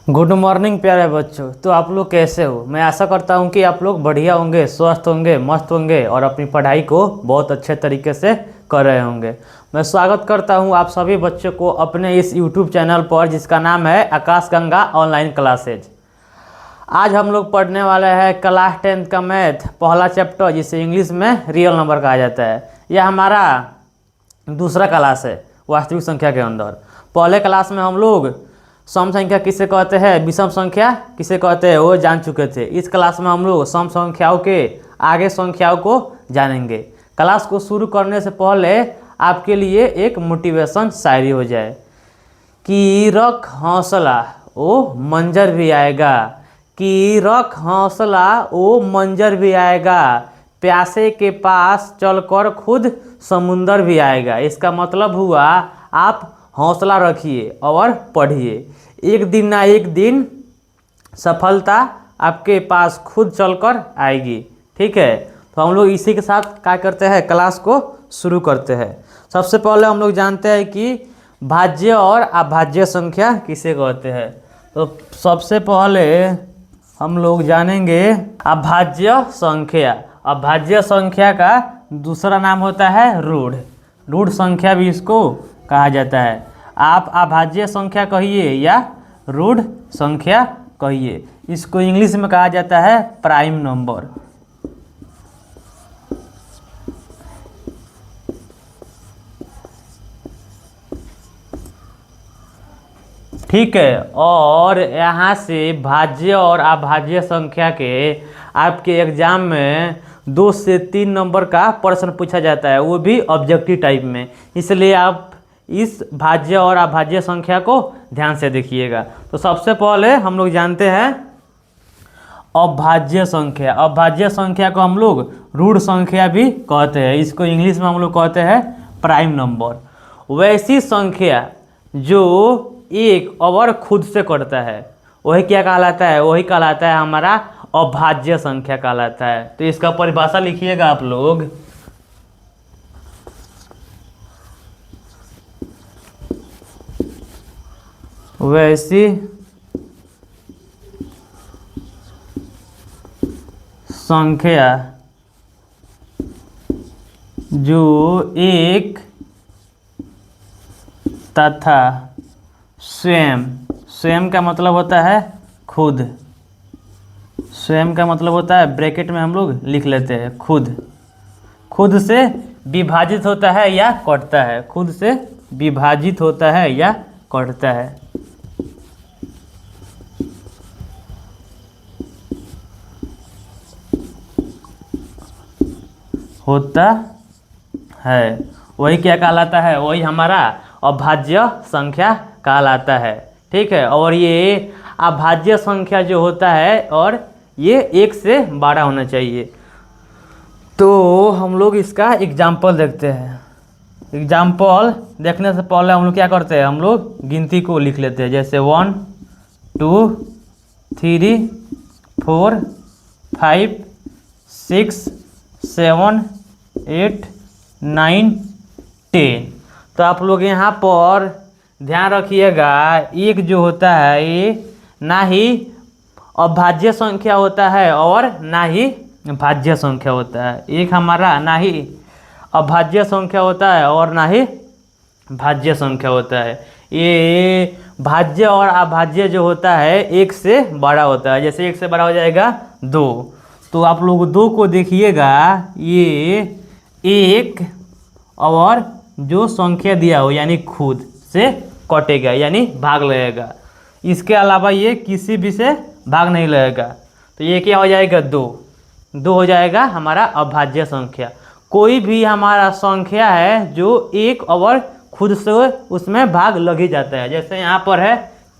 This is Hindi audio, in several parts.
गुड मॉर्निंग प्यारे बच्चों। तो आप लोग कैसे हो? मैं आशा करता हूँ कि आप लोग बढ़िया होंगे, स्वस्थ होंगे, मस्त होंगे और अपनी पढ़ाई को बहुत अच्छे तरीके से कर रहे होंगे। मैं स्वागत करता हूँ आप सभी बच्चों को अपने इस यूट्यूब चैनल पर जिसका नाम है आकाश गंगा ऑनलाइन क्लासेज। आज हम लोग पढ़ने वाले हैं क्लास 10 का मैथ पहला चैप्टर, जिसे इंग्लिश में रियल नंबर कहा जाता है। यह हमारा दूसरा क्लास है वास्तविक संख्या के अंदर। पहले क्लास में हम लोग सम संख्या किसे कहते हैं, विषम संख्या किसे कहते हैं, वो जान चुके थे। इस क्लास में हम लोग सम संख्याओं के आगे संख्याओं को जानेंगे। क्लास को शुरू करने से पहले आपके लिए एक मोटिवेशन शायरी हो जाए कि रख हौसला ओ मंजर भी आएगा, कि रख हौसला ओ मंजर भी आएगा, प्यासे के पास चलकर खुद समुंदर भी आएगा। इसका मतलब हुआ आप हौसला रखिए और पढ़िए, एक दिन ना एक दिन सफलता आपके पास खुद चलकर आएगी। ठीक है, तो हम लोग इसी के साथ क्या करते हैं, क्लास को शुरू करते हैं। सबसे पहले हम लोग जानते हैं कि भाज्य और अभाज्य संख्या किसे कहते हैं। तो सबसे पहले हम लोग जानेंगे अभाज्य संख्या। अभाज्य संख्या का दूसरा नाम होता है रूढ़। रूढ़ संख्या भी इसको कहा जाता है। आप अभाज्य संख्या कहिए या रूढ़ संख्या कहिए, इसको इंग्लिश में कहा जाता है प्राइम नंबर। ठीक है, और यहाँ से भाज्य और अभाज्य संख्या के आपके एग्जाम में 2 से 3 नंबर का प्रश्न पूछा जाता है, वो भी ऑब्जेक्टिव टाइप में। इसलिए आप इस भाज्य और अभाज्य संख्या को ध्यान से देखिएगा। तो सबसे पहले हम लोग जानते हैं अभाज्य संख्या। अभाज्य संख्या को हम लोग रूढ़ संख्या भी कहते हैं, इसको इंग्लिश में हम लोग कहते हैं प्राइम नंबर। वैसी संख्या जो एक और खुद से कटता है वही क्या कहलाता है, वही कहलाता है हमारा अभाज्य संख्या कहलाता है। तो इसका परिभाषा लिखिएगा आप लोग। वैसी संख्या जो एक तथा स्वयं, स्वयं का मतलब होता है खुद, स्वयं का मतलब होता है ब्रैकेट में हम लोग लिख लेते हैं खुद, खुद से विभाजित होता है या कटता है, खुद से विभाजित होता है या कटता है। होता है वही क्या कहलाता है, वही हमारा अभाज्य संख्या कहलाता है। ठीक है, और ये अभाज्य संख्या जो होता है और ये 1 से बड़ा होना चाहिए। तो हम लोग इसका एग्जाम्पल देखते हैं। एग्जाम्पल देखने से पहले हम लोग क्या करते हैं, हम लोग गिनती को लिख लेते हैं, जैसे 1 2 3 4 5 6 7 8 9 10। तो आप लोग यहाँ पर ध्यान रखिएगा, एक जो होता है ये ना ही अभाज्य संख्या होता है और ना ही भाज्य संख्या होता है। एक हमारा ना ही अभाज्य संख्या होता है और ना ही भाज्य संख्या होता है। ये भाज्य और अभाज्य जो होता है 1 से बड़ा होता है। जैसे 1 से बड़ा हो जाएगा 2, तो आप लोग 2 को देखिएगा, ये 1 और जो संख्या दिया हो यानी खुद से कटेगा यानी भाग लगेगा। इसके अलावा ये किसी भी से भाग नहीं लगेगा। तो ये क्या हो जाएगा, 2 हो जाएगा हमारा अभाज्य संख्या। कोई भी हमारा संख्या है जो 1 और खुद से उसमें भाग लग ही जाता है। जैसे यहाँ पर है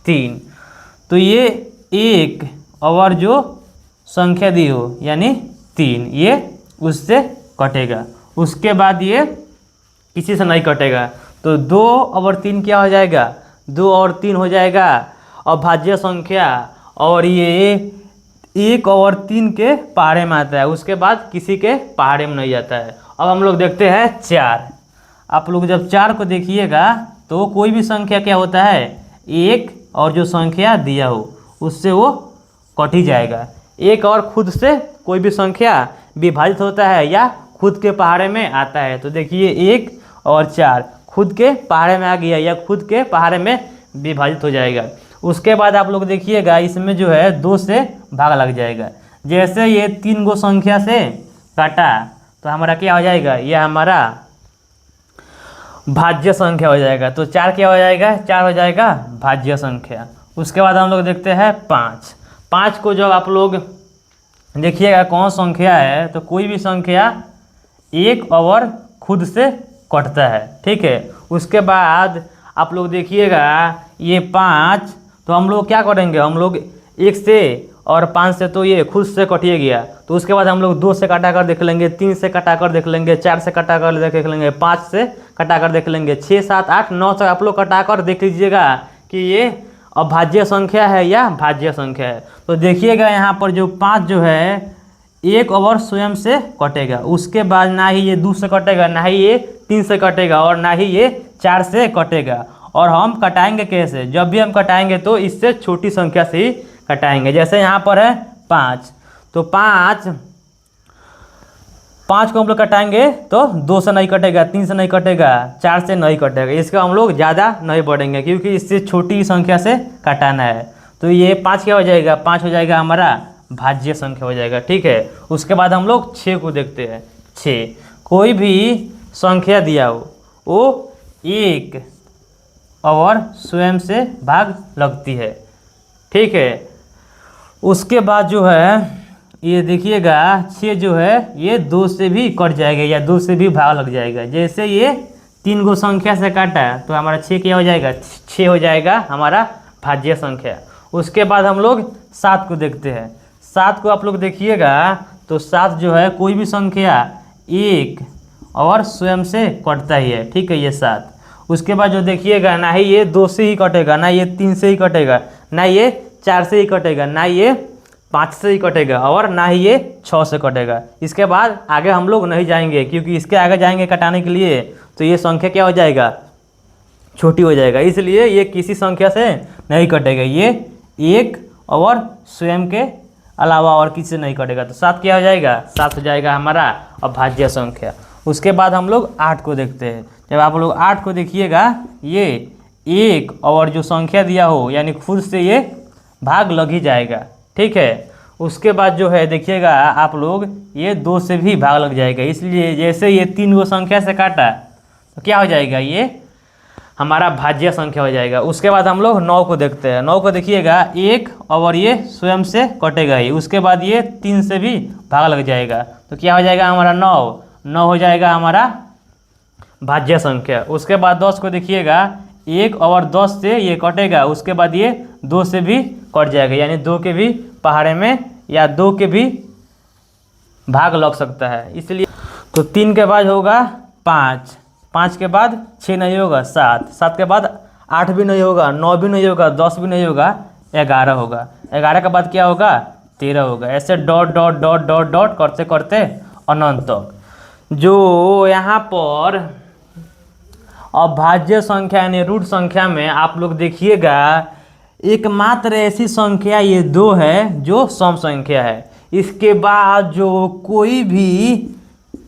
3, तो ये 1 और जो संख्या दी हो यानी 3, ये उससे कटेगा। उसके बाद ये किसी से नहीं कटेगा। तो 2 और 3 क्या हो जाएगा, 2 और 3 हो जाएगा अभाज्य संख्या, और ये 1 और 3 के पहाड़े में आता है, उसके बाद किसी के पहाड़े में नहीं जाता है। अब हम लोग देखते हैं 4। आप लोग जब 4 को देखिएगा तो कोई भी संख्या क्या होता है, 1 और जो संख्या दिया हो उससे वो कट ही जाएगा। एक और खुद से कोई भी संख्या विभाजित होता है या खुद के पहाड़े में आता है। तो देखिए 1 और 4 खुद के पहाड़े में आ गया या खुद के पहाड़े में विभाजित हो जाएगा। उसके बाद आप लोग देखिएगा इसमें जो है 2 से भाग लग जाएगा। जैसे ये 3 गो संख्या से काटा तो हमारा क्या हो जाएगा, ये हमारा भाज्य संख्या हो जाएगा। तो 4 क्या हो जाएगा, 4 हो जाएगा भाज्य संख्या। उसके बाद हम लोग देखते हैं 5। 5 को जब आप लोग देखिएगा कौन संख्या है, तो कोई भी संख्या 1 और खुद से कटता है, ठीक है। उसके बाद आप लोग देखिएगा ये 5, तो हम लोग क्या करेंगे, हम लोग 1 से और 5 से तो ये खुद से कटिए गया। तो उसके बाद हम लोग 2 से कटा कर देख लेंगे, 3 से कटा कर देख लेंगे, 4 से कटा कर देख लेंगे, 5 से कटा कर देख लेंगे, 6, 7, 8, 9 तक आप लोग कटा कर देख लीजिएगा कि ये अभाज्य संख्या है या भाज्य संख्या है। तो देखिएगा यहाँ पर जो 5 जो है 1 और स्वयं से कटेगा। उसके बाद ना ही ये 2 से कटेगा, ना ही ये 3 से कटेगा और ना ही ये 4 से कटेगा। और हम कटाएंगे कैसे, जब भी हम कटाएंगे तो इससे छोटी संख्या से ही कटाएंगे। जैसे यहाँ पर है 5, तो 5 को हम लोग कटाएंगे तो 2 से नहीं कटेगा, 3 से नहीं कटेगा, 4 से नहीं कटेगा। इसका हम लोग ज़्यादा नहीं बढ़ेंगे क्योंकि इससे छोटी संख्या से कटाना है। तो ये 5 क्या हो जाएगा, 5 हो जाएगा हमारा भाज्य संख्या हो जाएगा, ठीक है। उसके बाद हम लोग 6 को देखते हैं। 6 कोई भी संख्या दिया हो वो 1 और स्वयं से भाग लगती है, ठीक है। उसके बाद जो है ये देखिएगा 6 जो है ये 2 से भी कट जाएगा या 2 से भी भाग लग जाएगा। जैसे ये 3 गो संख्या से काटा तो हमारा 6 क्या हो जाएगा, 6 हो जाएगा हमारा भाज्य संख्या। उसके बाद हम लोग 7 को देखते हैं। 7 को आप लोग देखिएगा तो 7 जो है कोई भी संख्या 1 और स्वयं से कटता ही है, ठीक है, ये 7। उसके बाद जो देखिएगा ना ही ये 2 से ही कटेगा, ना ये 3 से ही कटेगा, ना ये 4 से ही कटेगा, ना ये 5 से ही कटेगा और ना ही ये 6 से कटेगा। इसके बाद आगे हम लोग नहीं जाएंगे क्योंकि इसके आगे जाएंगे कटाने के लिए तो ये संख्या क्या हो जाएगा, छोटी हो जाएगा। इसलिए ये किसी संख्या से नहीं कटेगा, ये 1 और स्वयं के अलावा और किसी से नहीं कटेगा। तो 7 क्या हो जाएगा, 7 हो जाएगा हमारा अभाज्य संख्या। उसके बाद हम लोग 8 को देखते हैं। जब आप लोग 8 को देखिएगा ये 1 और जो संख्या दिया हो यानी खुद से ये भाग लग ही जाएगा, ठीक है। उसके बाद जो है देखिएगा आप लोग ये 2 से भी भाग लग जाएगा। इसलिए जैसे ये 3 गो संख्या से काटा तो क्या हो जाएगा, ये हमारा भाज्य संख्या हो जाएगा। उसके बाद हम लोग 9 को देखते हैं। 9 को देखिएगा 1 और ये स्वयं से कटेगा ही। उसके बाद ये 3 से भी भाग लग जाएगा तो क्या हो जाएगा हमारा 9 हो जाएगा हमारा भाज्य संख्या। उसके बाद 10 को देखिएगा 1 और 10 से ये कटेगा। उसके बाद ये 2 से भी कट जाएगा यानी 2 के भी पहाड़े में या 2 के भी भाग लग सकता है। इसलिए तो 3 के बाद होगा 5, 5 के बाद 6 नहीं होगा 7, 7 के बाद 8 भी नहीं होगा, 9 भी नहीं होगा, 10 भी नहीं होगा, 11 होगा। 11 के बाद क्या होगा, 13 होगा। ऐसे dot dot dot dot dot करते करते अनंत तक। जो यहाँ पर अभाज्य संख्या यानी रूट संख्या में आप लोग देखिएगा एकमात्र ऐसी संख्या ये 2 है जो सम संख्या है। इसके बाद जो कोई भी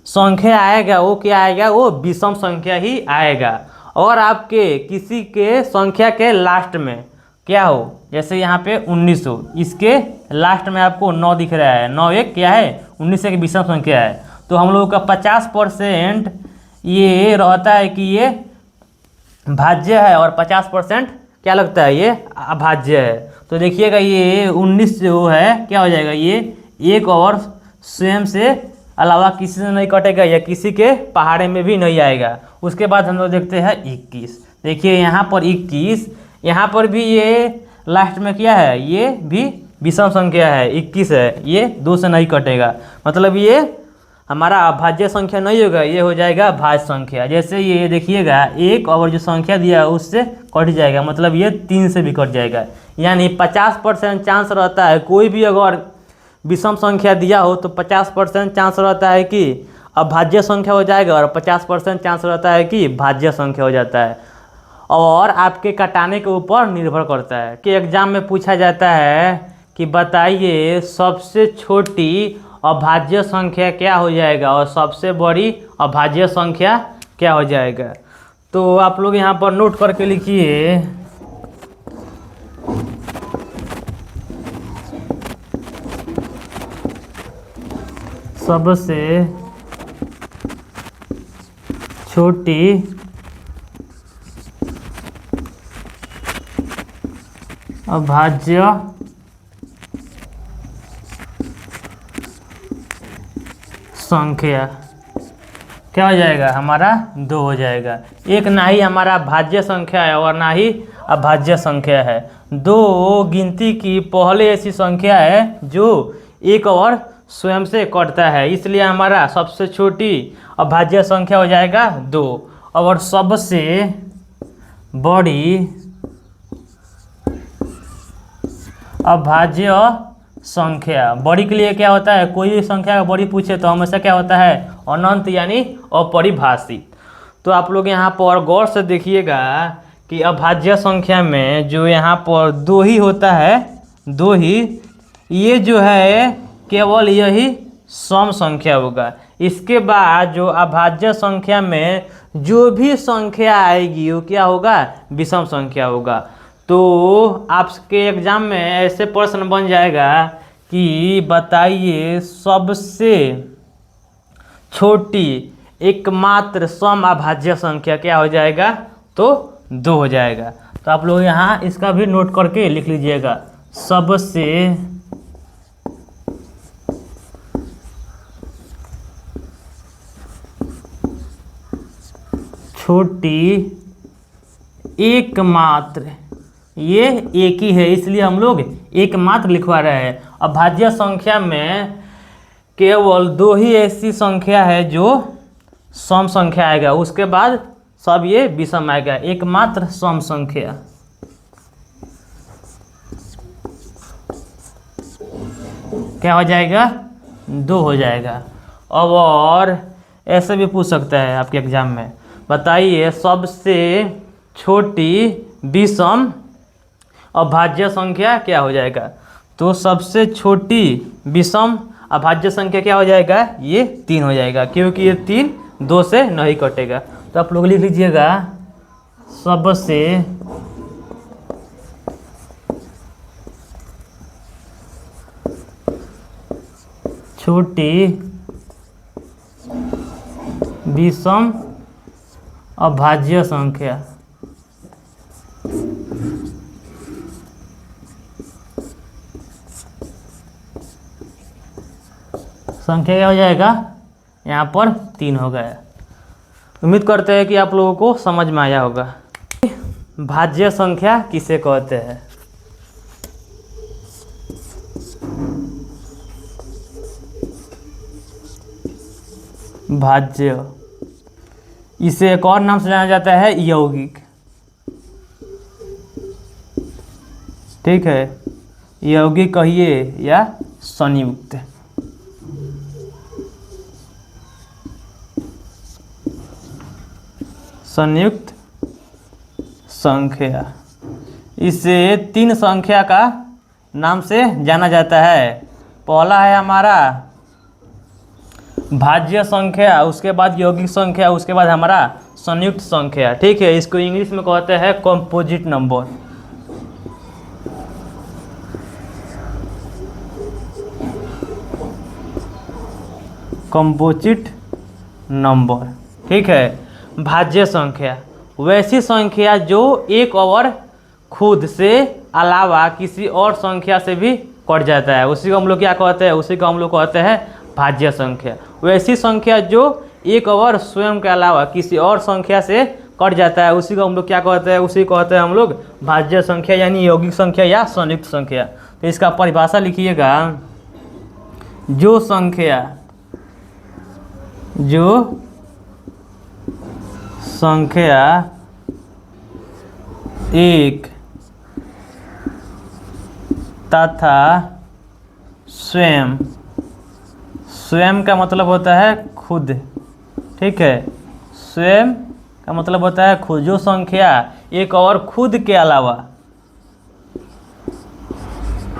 संख्या आएगा वो क्या आएगा, वो विषम संख्या ही आएगा। और आपके किसी के संख्या के लास्ट में क्या हो, जैसे यहाँ पे 19 हो, इसके लास्ट में आपको 9 दिख रहा है, 9 एक क्या है 19 एक विषम संख्या है। तो हम लोगों का 50% ये रहता है कि ये भाज्य है और 50% क्या लगता है ये अभाज्य है। तो देखिएगा ये 19 जो है क्या हो जाएगा, ये 1 और स्वयं से अलावा किसी से नहीं कटेगा या किसी के पहाड़े में भी नहीं आएगा। उसके बाद हम लोग देखते हैं 21। देखिए यहाँ पर 21, यहाँ पर भी ये लास्ट में क्या है, ये भी विषम संख्या है, 21 है, ये 2 से नहीं कटेगा। मतलब ये हमारा अभाज्य संख्या नहीं होगा, ये हो जाएगा भाज्य संख्या। जैसे ये देखिएगा 1 और जो संख्या दिया है उससे कट जाएगा, मतलब ये 3 से भी कट जाएगा। यानी 50% चांस रहता है, कोई भी अगर विषम संख्या दिया हो तो 50% चांस रहता है कि अभाज्य संख्या हो जाएगा और 50% चांस रहता है कि भाज्य संख्या हो जाता है। और आपके घटाने के ऊपर निर्भर करता है। कि एग्जाम में पूछा जाता है कि बताइए सबसे छोटी अभाज्य संख्या क्या हो जाएगा और सबसे बड़ी अभाज्य संख्या क्या हो जाएगा। तो आप लोग यहाँ पर नोट करके लिखिए, सबसे छोटी अभाज्य संख्या क्या हो जाएगा, हमारा 2 हो जाएगा। एक ना ही हमारा भाज्य संख्या है और ना ही अभाज्य संख्या है। 2 गिनती की पहले ऐसी संख्या है जो एक और स्वयं से कटता है, इसलिए हमारा सबसे छोटी अभाज्य संख्या हो जाएगा 2। और सबसे बड़ी अभाज्य संख्या, बड़ी के लिए क्या होता है, कोई भी संख्या का बड़ी पूछे तो हमेशा क्या होता है, अनंत यानी अपरिभाषित। तो आप लोग यहाँ पर गौर से देखिएगा कि अभाज्य संख्या में जो यहाँ पर 2 ही होता है, 2 ही, ये जो है केवल यही सम संख्या होगा। इसके बाद जो अभाज्य संख्या में जो भी संख्या आएगी वो क्या होगा, विषम संख्या होगा। तो आपके एग्जाम में ऐसे प्रश्न बन जाएगा कि बताइए सबसे छोटी एकमात्र सम अभाज्य संख्या क्या हो जाएगा, तो 2 हो जाएगा। तो आप लोग यहाँ इसका भी नोट करके लिख लीजिएगा, सबसे छोटी एकमात्र, ये एक ही है इसलिए हम लोग एकमात्र लिखवा रहे हैं। अभाज्य संख्या में केवल 2 ही ऐसी संख्या है जो सम संख्या आएगा, उसके बाद सब ये विषम आएगा, एकमात्र सम संख्या। क्या हो जाएगा, 2 हो जाएगा। अब और ऐसे भी पूछ सकता है आपके एग्जाम में, बताइए सबसे छोटी विषम अभाज्य संख्या क्या हो जाएगा। तो सबसे छोटी विषम अभाज्य संख्या क्या हो जाएगा, ये 3 हो जाएगा, क्योंकि ये 3 2 से नहीं कटेगा। तो आप लोग लिख लीजिएगा, सबसे छोटी विषम अभाज्य संख्या। संख्या क्या हो जाएगा, यहाँ पर 3 हो गया। उम्मीद करते हैं कि आप लोगों को समझ में आया होगा। भाज्य संख्या किसे कहते हैं। भाज्य, इसे एक और नाम से जाना जाता है यौगिक। ठीक है, यौगिक कहिए या संयुक्त। संयुक्त संख्या, इसे 3 संख्या का नाम से जाना जाता है। पहला है हमारा भाज्य संख्या, उसके बाद यौगिक संख्या, उसके बाद हमारा संयुक्त संख्या। ठीक है, इसको इंग्लिश में कहते हैं कंपोजिट नंबर। कंपोजिट नंबर, ठीक है। भाज्य संख्या वैसी संख्या जो एक और खुद से अलावा किसी और संख्या से भी कट जाता है, उसी को हम लोग क्या कहते हैं, उसी को हम लोग कहते हैं भाज्य संख्या। वैसी संख्या जो एक और स्वयं के अलावा किसी और संख्या से कट जाता है, उसी को हम लोग क्या कहते हैं, उसी को कहते हैं हम लोग भाज्य संख्या यानी यौगिक संख्या या संयुक्त संख्या। तो इसका परिभाषा लिखिएगा, जो संख्या एक तथा स्वयं का मतलब होता है खुद। ठीक है, स्वयं का मतलब होता है खुद। जो संख्या एक और खुद के अलावा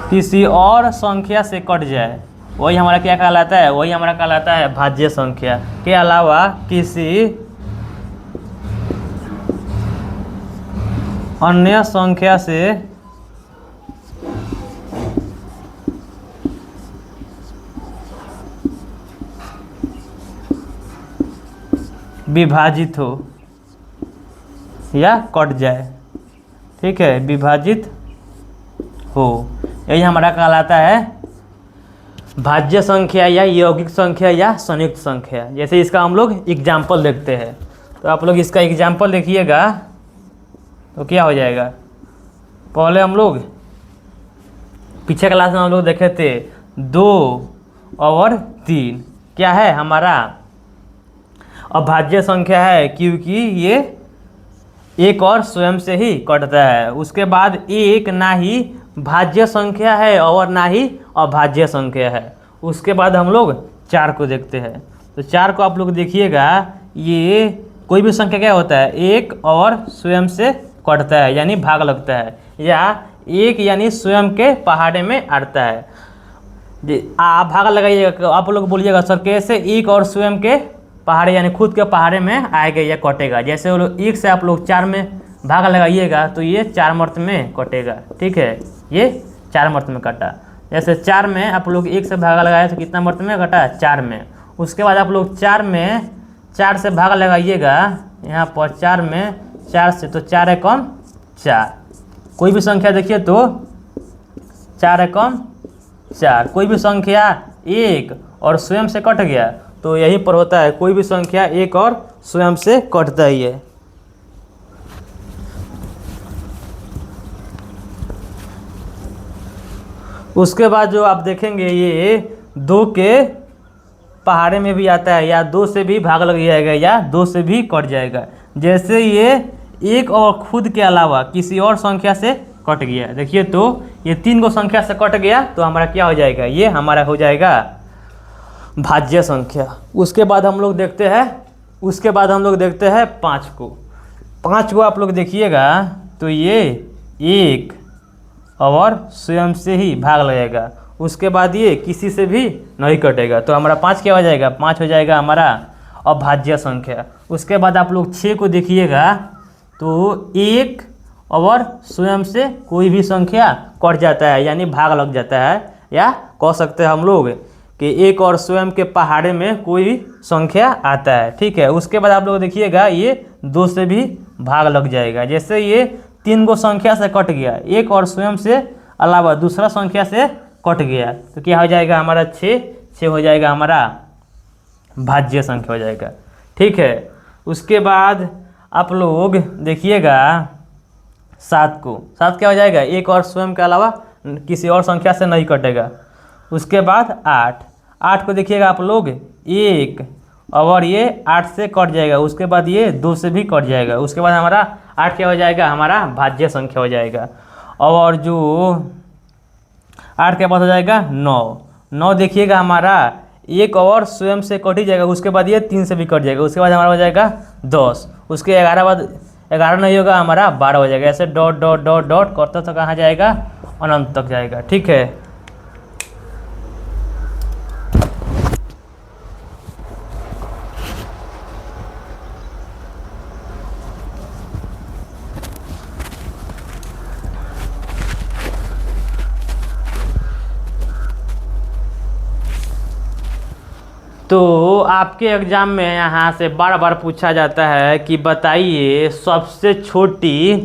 किसी और संख्या से कट जाए, वही हमारा क्या कहलाता है, वही हमारा कहलाता है भाज्य संख्या। के अलावा किसी अन्य संख्या से विभाजित हो या कट जाए, ठीक है, विभाजित हो, यही हमारा कहलाता है भाज्य संख्या या यौगिक संख्या या संयुक्त संख्या। जैसे इसका हम लोग एग्जाम्पल देखते हैं, तो आप लोग इसका एग्जाम्पल देखिएगा तो क्या हो जाएगा। पहले हम लोग पीछे क्लास में हम लोग देखे थे 2 और 3 क्या है हमारा अभाज्य संख्या है, क्योंकि ये एक और स्वयं से ही कटता है। उसके बाद एक ना ही भाज्य संख्या है और ना ही अभाज्य संख्या है। उसके बाद हम लोग 4 को देखते हैं, तो 4 को आप लोग देखिएगा, ये कोई भी संख्या क्या होता है, एक और स्वयं से कटता है यानी भाग लगता है, या एक यानी स्वयं के पहाड़े में अड़ता है। भाग लगाइएगा, आप लोग बोलिएगा सर कैसे एक और स्वयं के पहाड़े यानी खुद के पहाड़े में आएगा या कटेगा। जैसे वो लोग 1 से आप लोग 4 में भाग लगाइएगा तो ये 4 मर्त में कटेगा, ठीक है, ये 4 मर्त में कटा। जैसे 4 में आप लोग 1 से भाग लगाए तो कितना मर्त में कटा, 4 में। उसके बाद आप लोग 4 में 4 से भाग लगाइएगा, यहाँ पर 4 में 4 से, तो 4 एकम 4। कोई भी संख्या देखिए तो 4 एकम 4, कोई भी संख्या 1 और स्वयं से कट गया तो यहीं पर होता है, कोई भी संख्या 1 और स्वयं से कटता ही है। उसके बाद जो आप देखेंगे ये 2 के पहाड़े में भी आता है, या 2 से भी भाग लग जाएगा या 2 से भी कट जाएगा। जैसे ये 1 और खुद के अलावा किसी और संख्या से कट गया, देखिए तो ये 3 को संख्या से कट गया तो हमारा क्या हो जाएगा, ये हमारा हो जाएगा भाज्य संख्या। उसके बाद हम लोग देखते हैं 5 को। 5 को आप लोग देखिएगा तो ये 1 और स्वयं से ही भाग लगेगा, उसके बाद ये किसी से भी नहीं कटेगा, तो हमारा 5 क्या हो जाएगा, 5 हो जाएगा हमारा अभाज्य संख्या। उसके बाद आप लोग 6 को देखिएगा तो 1 और स्वयं से कोई भी संख्या कट जाता है यानी भाग लग जाता है, या कह सकते हैं हम लोग कि 1 और स्वयं के पहाड़े में कोई संख्या आता है, ठीक है। उसके बाद आप लोग देखिएगा ये 2 से भी भाग लग जाएगा। जैसे ये 3 को संख्या से कट गया, 1 और स्वयं से अलावा दूसरा संख्या से कट गया, तो क्या हो जाएगा हमारा 6 हो जाएगा हमारा भाज्य संख्या हो जाएगा, ठीक है। उसके बाद आप लोग देखिएगा 7 को, 7 क्या हो जाएगा, 1 और स्वयं के अलावा किसी और संख्या से नहीं कटेगा। उसके बाद 8 को देखिएगा आप लोग, 1 और ये 8 से कट जाएगा, उसके बाद ये 2 से भी कट जाएगा। उसके बाद हमारा 8 क्या हो जाएगा, हमारा भाज्य संख्या हो जाएगा। और जो 8 के बाद हो जाएगा 9 देखिएगा हमारा 1 और स्वयं से कट ही जाएगा, उसके बाद ये 3 से भी कट जाएगा। उसके बाद हमारा हो जाएगा 10, उसके 11 बाद 11 नहीं होगा, हमारा 12 हो जाएगा। ऐसे डॉट डॉट डॉट डॉट करता तो कहाँ जाएगा, अनंत तक जाएगा, ठीक है। तो आपके एग्ज़ाम में यहाँ से बार बार पूछा जाता है कि बताइए सबसे छोटी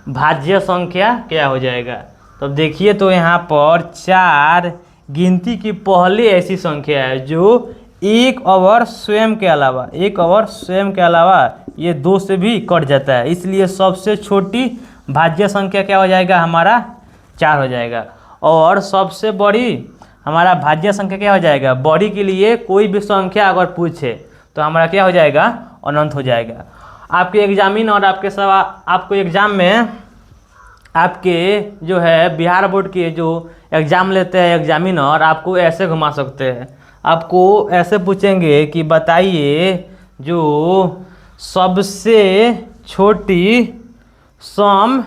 भाज्य संख्या क्या हो जाएगा। तो देखिए तो यहाँ पर 4 गिनती की पहली ऐसी संख्या है जो 1 और स्वयं के अलावा ये 2 से भी कट जाता है, इसलिए सबसे छोटी भाज्य संख्या क्या हो जाएगा, हमारा 4 हो जाएगा। और सबसे बड़ी हमारा भाज्य संख्या क्या हो जाएगा, बड़ी के लिए कोई भी संख्या अगर पूछे तो हमारा क्या हो जाएगा, अनंत हो जाएगा। आपके एग्जामिन और आपको एग्ज़ाम में आपके जो है बिहार बोर्ड के जो एग्ज़ाम लेते हैं एग्जामिनर, आपको ऐसे घुमा सकते हैं। आपको ऐसे पूछेंगे कि बताइए जो सबसे छोटी सम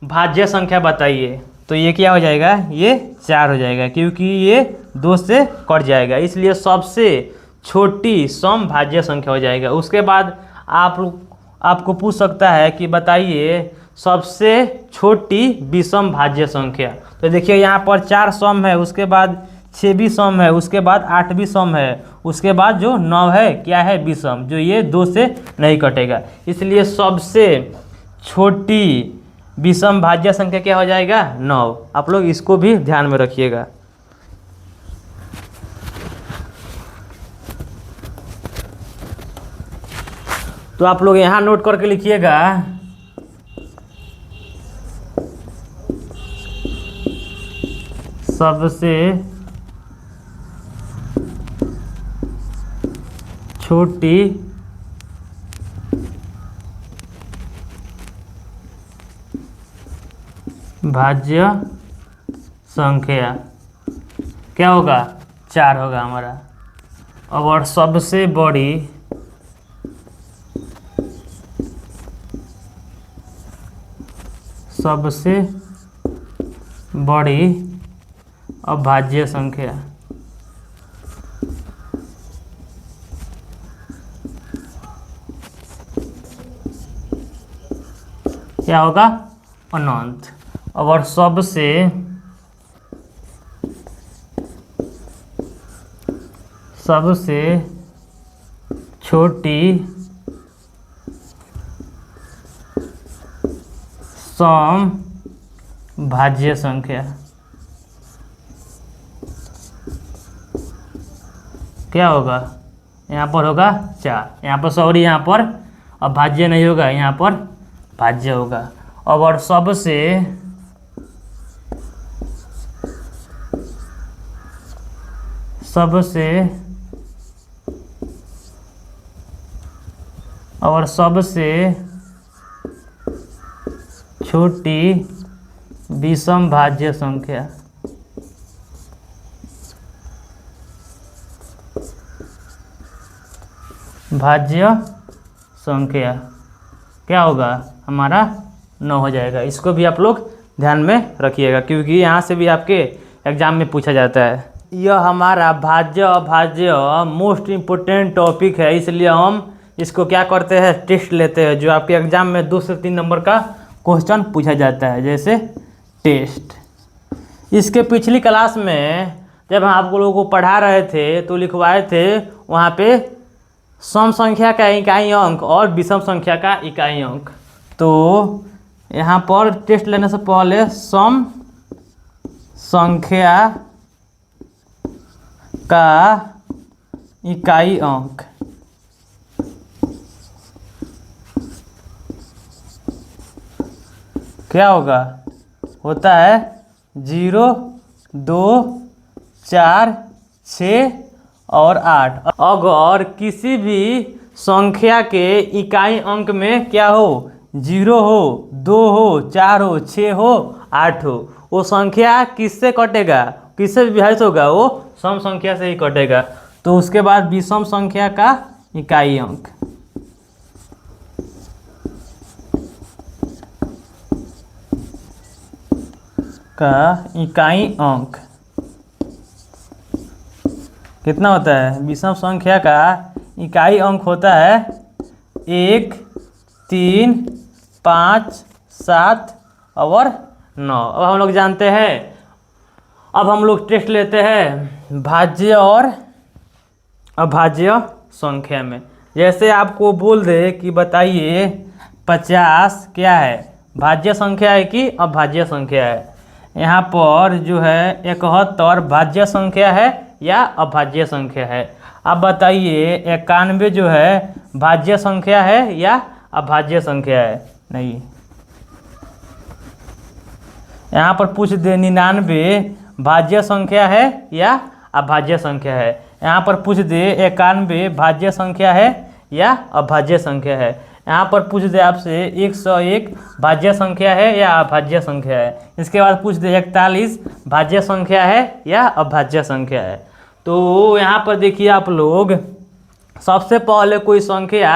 भाज्य संख्या बताइए। तो ये क्या हो जाएगा, ये 4 हो जाएगा, क्योंकि ये 2 से कट जाएगा, इसलिए सबसे छोटी सम भाज्य संख्या हो जाएगा। उसके बाद आपको पूछ सकता है कि बताइए सबसे छोटी विषम भाज्य संख्या। तो देखिए यहाँ पर 4 सम है, उसके बाद 6 भी सम है, उसके बाद 8 भी सम है, उसके बाद जो 9 है क्या है, विषम, जो ये 2 से नहीं कटेगा। इसलिए सबसे छोटी विषम भाज्य संख्या क्या हो जाएगा, 9। आप लोग इसको भी ध्यान में रखिएगा। तो आप लोग यहाँ नोट करके लिखिएगा, सबसे छोटी भाज्य संख्या क्या होगा, 4 होगा हमारा। और सबसे बड़ी अभाज्य संख्या क्या होगा, अनंत। और सबसे छोटी सम भाज्य संख्या क्या होगा, यहाँ पर होगा 4, यहाँ पर सॉरी, यहाँ पर अभाज्य नहीं होगा, यहाँ पर भाज्य होगा। और सबसे छोटी विषम भाज्य संख्या क्या होगा, हमारा 9 हो जाएगा। इसको भी आप लोग ध्यान में रखिएगा, क्योंकि यहाँ से भी आपके एग्जाम में पूछा जाता है। यह हमारा भाज्य अभाज्य मोस्ट इम्पोर्टेंट टॉपिक है, इसलिए हम इसको क्या करते हैं, टेस्ट लेते हैं, जो आपके एग्जाम में 2 से 3 नंबर का क्वेश्चन पूछा जाता है, जैसे टेस्ट। इसके पिछली क्लास में जब हम आप लोगों को पढ़ा रहे थे तो लिखवाए थे वहाँ पे सम संख्या का इकाई अंक और विषम संख्या का इकाई अंक। तो यहाँ पर टेस्ट लेने से पहले सम संख्या का इकाई अंक क्या होगा, होता है 0, 2, 4, 6 और 8। अगर किसी भी संख्या के इकाई अंक में क्या हो, 0 हो, 2 हो, 4 हो, 6 हो, 8 हो, वो संख्या किससे कटेगा, किससे विभाजित होगा, वो सम संख्या से ही कटेगा। तो उसके बाद विषम संख्या का इकाई अंक कितना होता है, विषम संख्या का इकाई अंक होता है 1, 3, 5, 7 और 9। अब हम लोग जानते हैं, अब हम लोग टेस्ट लेते हैं भाज्य और अभाज्य संख्या में। जैसे आपको बोल दे कि बताइए 50 क्या है, भाज्य संख्या है कि अभाज्य संख्या है। यहाँ पर जो है 71 भाज्य संख्या है या अभाज्य संख्या है। अब बताइए 91 जो है भाज्य संख्या है या अभाज्य संख्या है, नहीं। यहाँ पर पूछ दे 99 भाज्य संख्या है या अभाज्य संख्या है। यहाँ पर पूछ दे 91 भाज्य संख्या है या अभाज्य संख्या है। यहाँ पर पूछ दे आपसे 101 भाज्य संख्या है या अभाज्य संख्या है। इसके बाद पूछ दे 41 भाज्य संख्या है या अभाज्य संख्या है। तो यहाँ पर देखिए आप लोग, सबसे पहले कोई संख्या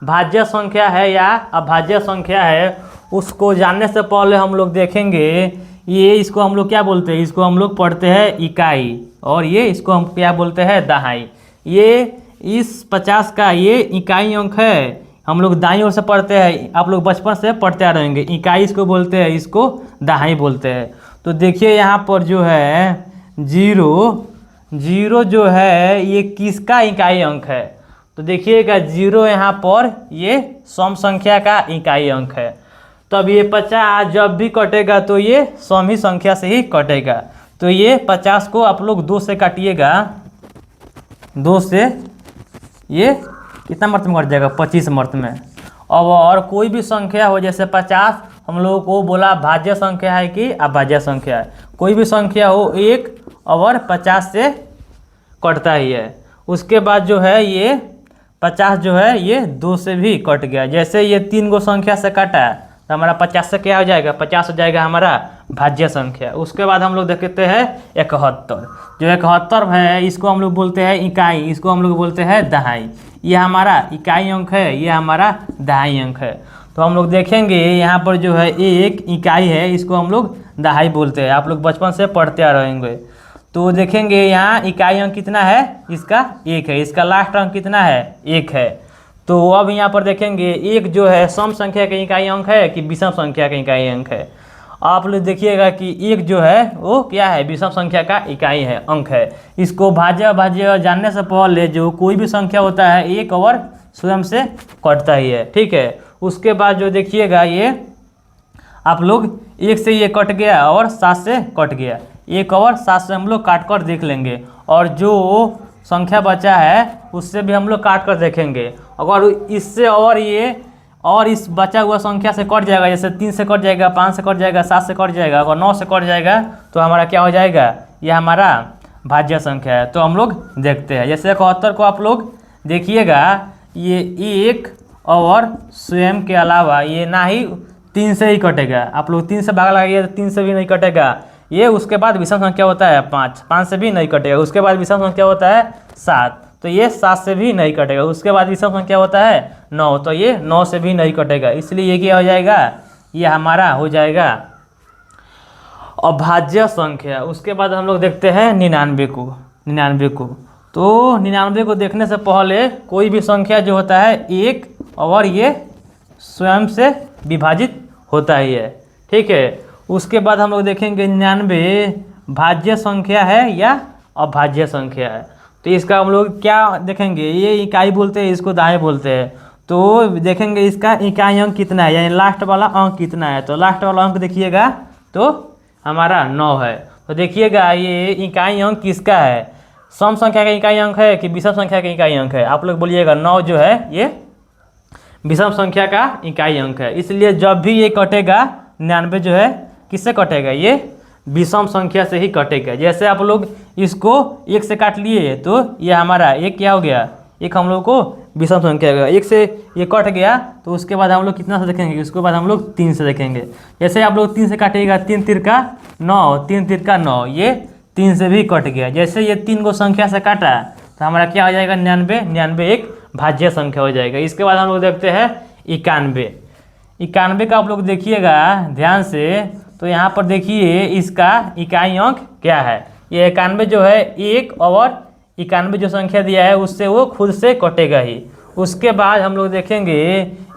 भाज्य संख्या है या अभाज्य संख्या है, उसको जानने से पहले हम लोग देखेंगे ये इसको हम लोग क्या बोलते हैं, इसको हम लोग पढ़ते हैं इकाई, और ये इसको हम क्या बोलते हैं, दहाई। ये इस 50 का ये इकाई अंक है, हम लोग दाईं ओर से पढ़ते हैं, आप लोग बचपन से पढ़ते आ रहेंगे। इकाई इसको बोलते हैं, इसको दहाई बोलते हैं। तो देखिए यहाँ पर जो है जीरो जो है ये किसका इकाई अंक है, तो देखिएगा 0 यहाँ पर ये सम संख्या का इकाई अंक है। तब ये 50 जब भी कटेगा तो ये सम ही संख्या से ही कटेगा। तो ये 50 को आप लोग 2 से काटिएगा, 2 से ये कितना मर्त में कट जाएगा, 25 मर्त में। अब और कोई भी संख्या हो, जैसे 50 हम लोगों को बोला भाज्य संख्या है कि अभाज्य संख्या है, कोई भी संख्या हो 1 और 50 से कटता ही है। उसके बाद जो है ये 50 जो है ये 2 से भी कट गया। जैसे ये 3 गो संख्या से कटा तो हमारा 50 से क्या हो जाएगा, 50 हो जाएगा हमारा भाज्य संख्या। उसके बाद हम लोग देखते हैं 71, जो 71 है इसको हम लोग बोलते हैं इकाई, इसको हम लोग बोलते हैं दहाई। ये हमारा इकाई अंक है, ये हमारा दहाई अंक है। तो हम लोग देखेंगे यहाँ पर जो है एक इकाई है, इसको हम लोग दहाई बोलते हैं, आप लोग बचपन से पढ़ते आ रहेंगे। तो देखेंगे यहाँ इकाई अंक कितना है, इसका 1 है, इसका लास्ट अंक कितना है, 1 है। तो अब यहाँ पर देखेंगे 1 जो है सम संख्या का इकाई अंक है कि विषम संख्या का इकाई अंक है। आप लोग देखिएगा कि 1 जो है वो क्या है, विषम संख्या का इकाई है, अंक है। इसको भाज्य अभाज्य जानने से पहले जो कोई भी संख्या होता है 1 और स्वयं से कटता ही है, ठीक है। उसके बाद जो देखिएगा ये आप लोग 1 से ये कट गया और 7 से कट गया, 1 और 7 से हम लोग काट कर देख लेंगे, और जो संख्या बचा है उससे भी हम लोग काट कर देखेंगे। अगर इससे और ये और इस बचा हुआ संख्या से कट जाएगा, जैसे 3 से कट जाएगा, 5 से कट जाएगा, 7 से कट जाएगा, अगर 9 से कट जाएगा तो हमारा क्या हो जाएगा, ये हमारा भाज्य संख्या है। तो हम लोग देखते हैं, जैसे 71 को आप लोग देखिएगा ये 1 और स्वयं के अलावा ये ना ही 3 से ही कटेगा, आप लोग 3 से भाग लगाइए तो 3 से भी नहीं कटेगा। ये उसके बाद विषम संख्या होता है 5, 5 से भी नहीं कटेगा। उसके बाद विषम संख्या होता है 7, तो ये 7 से भी नहीं कटेगा। उसके बाद विषम संख्या होता है 9, तो ये 9 से भी नहीं कटेगा। इसलिए ये क्या हो जाएगा, ये हमारा हो जाएगा अभाज्य संख्या। उसके बाद हम लोग देखते हैं 99 को। तो 99 को देखने से पहले कोई भी संख्या जो होता है 1 और ये स्वयं से विभाजित होता ही है, ठीक है। उसके बाद हम लोग देखेंगे 99 भाज्य संख्या है या अभाज्य संख्या है। तो इसका हम लोग क्या देखेंगे, ये इकाई बोलते हैं, इसको दहाई बोलते हैं। तो देखेंगे इसका इकाई अंक कितना है, यानी लास्ट वाला अंक कितना है। तो लास्ट वाला अंक देखिएगा तो हमारा 9 है। तो देखिएगा ये इकाई अंक किसका है, सम संख्या का इकाई अंक है कि विषम संख्या का इकाई अंक है। आप लोग बोलिएगा 9 जो है ये विषम संख्या का इकाई अंक है। इसलिए जब भी ये कटेगा 99 जो है किससे कटेगा, ये विषम संख्या से ही कटेगा। जैसे आप लोग इसको 1 से काट लिए तो ये हमारा 1 क्या हो गया, 1 हम लोग को विषम संख्या हो गया। 1 से ये कट गया तो उसके बाद हम लोग कितना से देखेंगे, उसके बाद हम लोग 3 से देखेंगे। जैसे आप लोग 3 से काटिएगा, 3 तिरका 9, 3 तिरका 9, ये 3 से भी कट गया। जैसे ये 3 गो संख्या से काटा तो हमारा क्या हो जाएगा 99, 99 एक भाज्य संख्या हो जाएगा। इसके बाद हम लोग देखते हैं 91 का आप लोग देखिएगा ध्यान से। तो यहाँ पर देखिए इसका इकाई अंक क्या है, ये 91 जो है 1 और 91 जो संख्या दिया है उससे वो खुद से कटेगा ही। उसके बाद हम लोग देखेंगे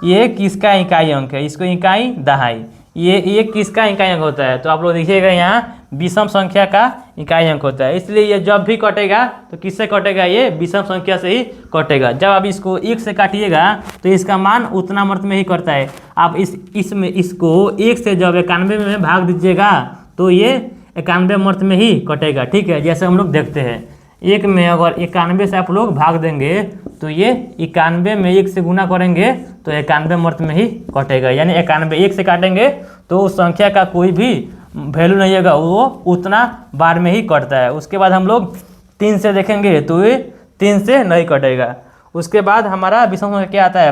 ये किसका इकाई अंक है, इसको इकाई दहाई। ये किसका इकाई अंक होता है, तो आप लोग देखिएगा यहाँ विषम संख्या का इकाई अंक होता है। इसलिए ये जब भी कटेगा तो किससे कटेगा, ये विषम संख्या से ही कटेगा। जब आप इसको 1 से काटिएगा तो इसका मान उतना मर्त में ही करता है। आप इसको 1 से जब 91 में भाग दीजिएगा तो ये 91 मर्त में ही कटेगा, ठीक है। जैसे हम लोग देखते हैं 1 में अगर 91 से आप लोग भाग देंगे तो ये 91 में 1 से गुना करेंगे तो 91 मर्त में ही कटेगा। यानी 91 1 से काटेंगे तो उस संख्या का कोई भी वैल्यू नहीं होगा, वो उतना बार में ही कटता है। उसके बाद हम लोग 3 से देखेंगे तो ये 3 से नहीं कटेगा। उसके बाद हमारा विषम संख्या क्या आता है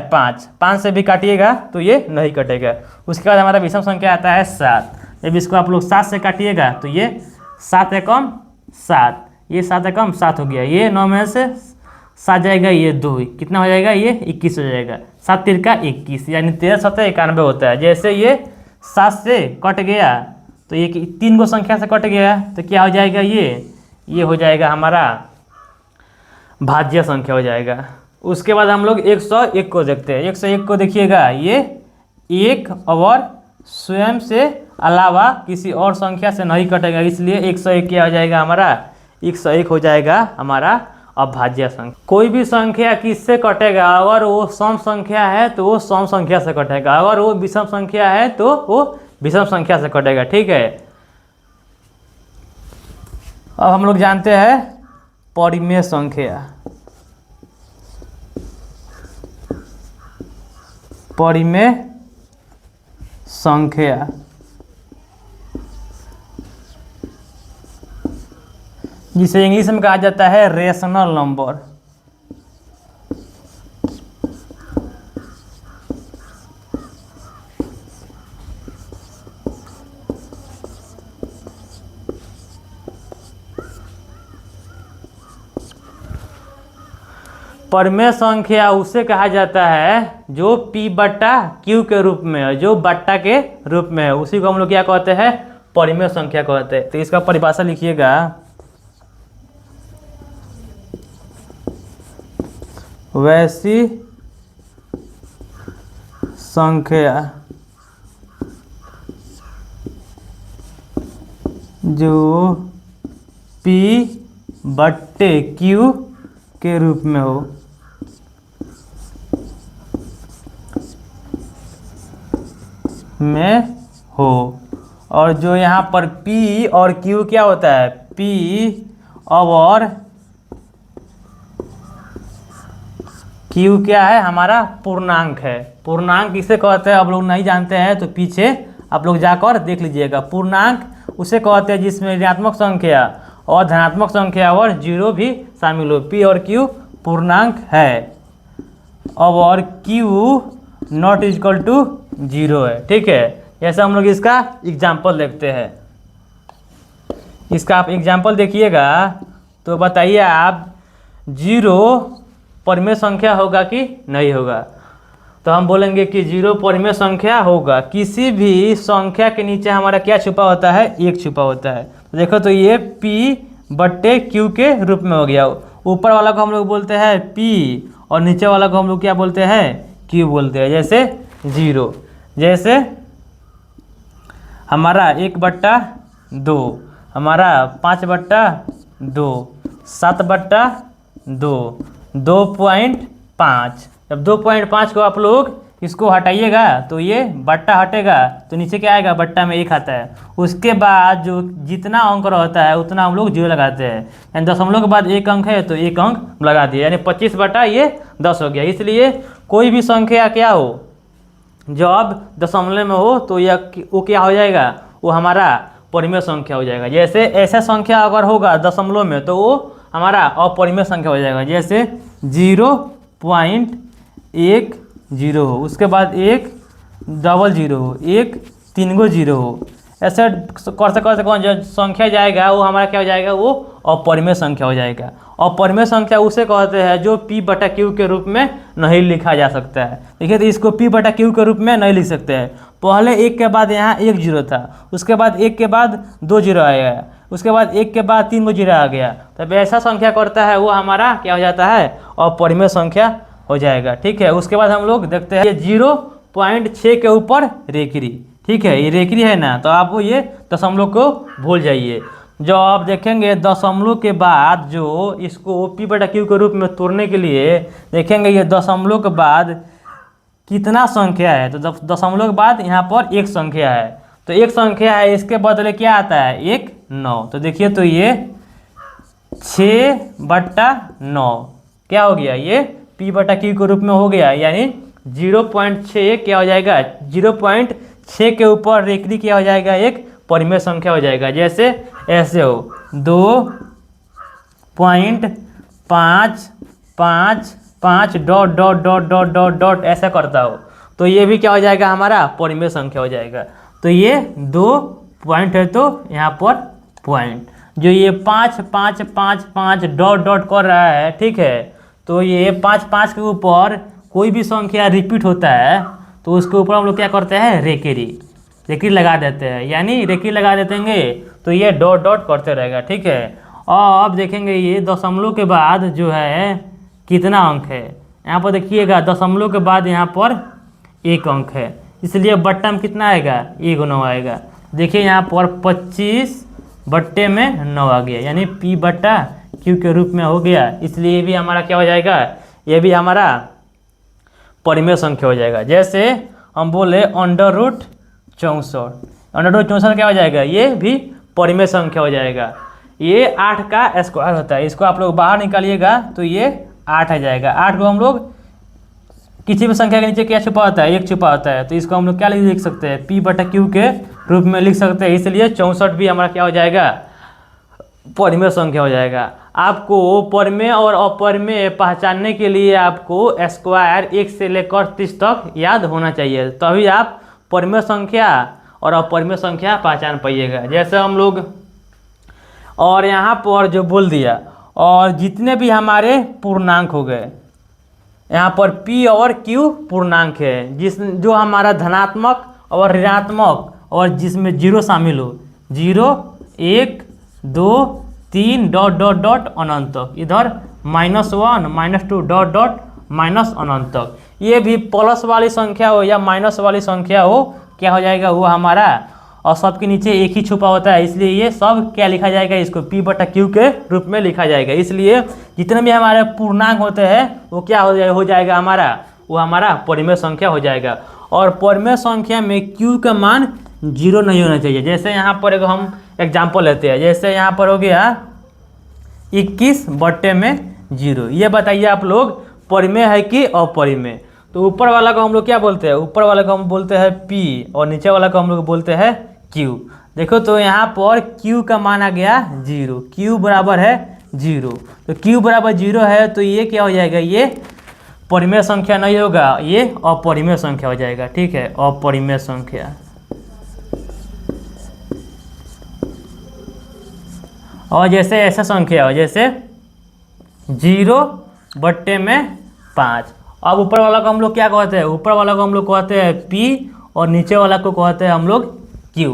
5 से भी काटिएगा तो ये नहीं कटेगा। उसके बाद हमारा विषम संख्या आता है 7। जब इसको आप लोग 7 से काटिएगा तो ये 7 एकम 7, ये 7 एकम 7 हो गया। ये 9 में से 7 जाएगा, ये 2 कितना हो जाएगा, ये 21 हो जाएगा। 7 तिरका 21 यानी 13 7 91 होता है। जैसे ये 7 से कट गया तो ये 3 गो संख्या से कट गया तो क्या हो जाएगा, ये हो जाएगा हमारा भाज्य संख्या हो जाएगा। उसके बाद हम लोग 101 को देखते हैं। 101 को देखिएगा, ये एक और स्वयं से अलावा किसी और संख्या से नहीं कटेगा, इसलिए 101 क्या हो जाएगा हमारा, 101 हो जाएगा हमारा अभाज्य संख्या। कोई भी संख्या किससे कटेगा, अगर वो सम संख्या है तो वो सम संख्या से कटेगा, अगर वो विषम संख्या है तो वो विषम संख्या से कटेगा। ठीक है, अब हम लोग जानते हैं परिमेय संख्या। परिमेय संख्या जिसे इंग्लिश में कहा जाता है रेशनल नंबर। परिमेय संख्या उसे कहा जाता है जो P बट्टा Q के रूप में है, जो बट्टा के रूप में है, उसी को हम लोग क्या कहते हैं, परिमेय संख्या कहते हैं। तो इसका परिभाषा लिखिएगा, वैसी संख्या जो P बट्टे Q के रूप में हो। और जो यहाँ पर P और Q क्या होता है, P और Q क्या है, हमारा पूर्णांक है। पूर्णांक किसे कहते हैं आप लोग नहीं जानते हैं तो पीछे आप लोग जाकर देख लीजिएगा। पूर्णांक उसे कहते हैं जिसमें ऋणात्मक संख्या और धनात्मक संख्या और जीरो भी शामिल हो। P और Q पूर्णांक है और Q नॉट इक्वल टू 0 है। ठीक है, जैसे हम लोग इसका एग्जाम्पल देखते हैं। इसका आप एग्जाम्पल देखिएगा तो बताइए आप, 0 परिमेय संख्या होगा कि नहीं होगा। तो हम बोलेंगे कि 0 परिमेय संख्या होगा। किसी भी संख्या के नीचे हमारा क्या छुपा होता है, 1 छुपा होता है। तो देखो तो ये P बट्टे Q के रूप में हो गया। ऊपर वाला को हम लोग बोलते हैं P और नीचे वाला को हम लोग क्या बोलते हैं, Q बोलते हैं। जैसे 0, जैसे हमारा 1/2, हमारा 5/2, 7/2, 2.5। जब 2.5 को आप लोग इसको हटाइएगा तो ये बट्टा हटेगा तो नीचे क्या आएगा, बट्टा में 1 आता है। उसके बाद जो जितना अंक रहता है उतना हम लोग 0 लगाते हैं, यानी दशमलव के बाद 1 अंक है तो 1 अंक लगा दिए, यानी 25/10 हो गया। इसलिए कोई भी संख्या क्या हो जब दशमलव में हो तो यह वो क्या हो जाएगा, वो हमारा परिमेय संख्या हो जाएगा। जैसे ऐसा संख्या अगर होगा दशमलव में तो वो हमारा अपरिमेय संख्या हो जाएगा। जैसे 0.10 हो, उसके बाद 1 डबल 0 हो, 1 3 गो 0 हो, ऐसे करते कौन जो संख्या जाएगा वो हमारा क्या हो जाएगा, वो अपरिमेय संख्या हो जाएगा। अपरिमेय संख्या उसे कहते हैं जो P बटा Q के रूप में नहीं लिखा जा सकता है। देखिए तो इसको P बटा Q के रूप में नहीं लिख सकते हैं। पहले 1 के बाद यहाँ 1 0 था, उसके बाद 1 के बाद 2 0 आया, उसके बाद 1 के बाद 3 गो 0 आ गया। तब ऐसा संख्या करता है वो हमारा क्या हो जाता है, अपरिमेय संख्या हो जाएगा। ठीक है, उसके बाद हम लोग देखते हैं ये 0.6 के ऊपर रेखरी। ठीक है, ये रेखरी है ना, तो आप ये दशमलव को भूल जाइए। जो आप देखेंगे दशमलव के बाद जो इसको P बटा Q के रूप में तोड़ने के लिए देखेंगे ये दशमलव के बाद कितना संख्या है, तो दशमलव के बाद यहाँ पर एक संख्या है, तो एक संख्या है, इसके बदले क्या आता है, 1 9। तो देखिए तो ये 6/9 क्या हो गया, ये P बटा Q के रूप में हो गया, यानी 0.6 क्या हो जाएगा, 0.6 के ऊपर रेखरी क्या हो जाएगा, एक परिमेय संख्या हो जाएगा। जैसे ऐसे हो 2.555 dot dot dot dot dot dot ऐसा करता हो, तो ये भी क्या हो जाएगा, हमारा परिमेय संख्या हो जाएगा। तो ये 2 पॉइंट है तो यहाँ पर पॉइंट, जो ये 5 5 5 5 डॉट डॉट कर रहा है, ठीक है, तो ये 5 5 के ऊपर कोई भी संख्या रिपीट होता है तो उसके ऊपर हम लोग क्या करते हैं, रेकी लगा देते हैं, यानी रेकी लगा देंगे तो ये डॉट डॉट करते रहेगा। ठीक है, और अब देखेंगे ये दशमलव के बाद जो है कितना अंक है। यहाँ पर देखिएगा दशमलव के बाद यहाँ पर एक अंक है, इसलिए बट्टा में कितना आएगा, 1/9 आएगा। देखिए यहाँ पर 25 बट्टे में 9 आ गया, यानी P/Q के रूप में हो गया। इसलिए ये भी हमारा क्या हो जाएगा, ये भी हमारा परिमेय संख्या हो जाएगा। जैसे हम बोले √64, √64 क्या हो जाएगा, ये भी परिमेय संख्या हो जाएगा। ये 8 का स्क्वायर होता है, इसको आप लोग बाहर निकालिएगा तो ये 8 आ जाएगा। 8 को हम लोग किसी भी संख्या के नीचे क्या छुपा होता है, 1 छुपा होता है, तो इसको हम लोग क्या लिख सकते हैं, P/Q के रूप में लिख सकते हैं। इसलिए 64 भी हमारा क्या हो जाएगा, परिमेय संख्या हो जाएगा। आपको परिमेय और अपरिमेय पहचानने के लिए आपको स्क्वायर 1 से लेकर 30 तक याद होना चाहिए, तभी आप परिमेय संख्या और अपरिमेय संख्या पहचान पाइएगा। जैसे हम लोग और यहाँ पर जो बोल दिया, और जितने भी हमारे पूर्णांक हो गए, यहाँ पर P और Q पूर्णांक है, जो हमारा धनात्मक और ऋणात्मक और जिसमें जीरो शामिल हो, 0 1 2 3 डॉट डॉट डॉट अनंत तक, इधर -1 -2 डॉट डॉट माइनस अनंत तक। ये भी प्लस वाली संख्या हो या माइनस वाली संख्या हो, क्या हो जाएगा, वो हमारा, और सबके नीचे एक ही छुपा होता है, इसलिए ये सब क्या लिखा जाएगा, इसको P/Q के रूप में लिखा जाएगा। इसलिए जितने भी हमारे पूर्णांक होते हैं वो क्या हो जाएगा हमारा, वो हमारा परिमेय संख्या हो जाएगा। और परिमेय संख्या में Q का मान 0 नहीं होना चाहिए। जैसे यहाँ पर एक हम एग्जाम्पल लेते हैं, जैसे यहाँ पर हो गया 21/0। ये बताइए आप लोग परिमेय है कि अपरिमेय। तो ऊपर वाला को हम लोग क्या बोलते हैं, ऊपर वाला को हम बोलते हैं P और नीचे वाला को हम लोग बोलते हैं Q। देखो तो यहाँ पर Q का मान आ गया 0, Q बराबर है 0। तो Q बराबर 0 है तो ये क्या हो जाएगा, ये परिमेय संख्या नहीं होगा, ये अपरिमेय संख्या हो जाएगा। ठीक है, अपरिमेय संख्या। और जैसे ऐसा संख्या हो, जैसे 0/5। अब ऊपर वाला को हम लोग क्या कहते हैं, ऊपर वाला को हम लोग कहते हैं P और नीचे वाला को कहते हैं हम लोग Q।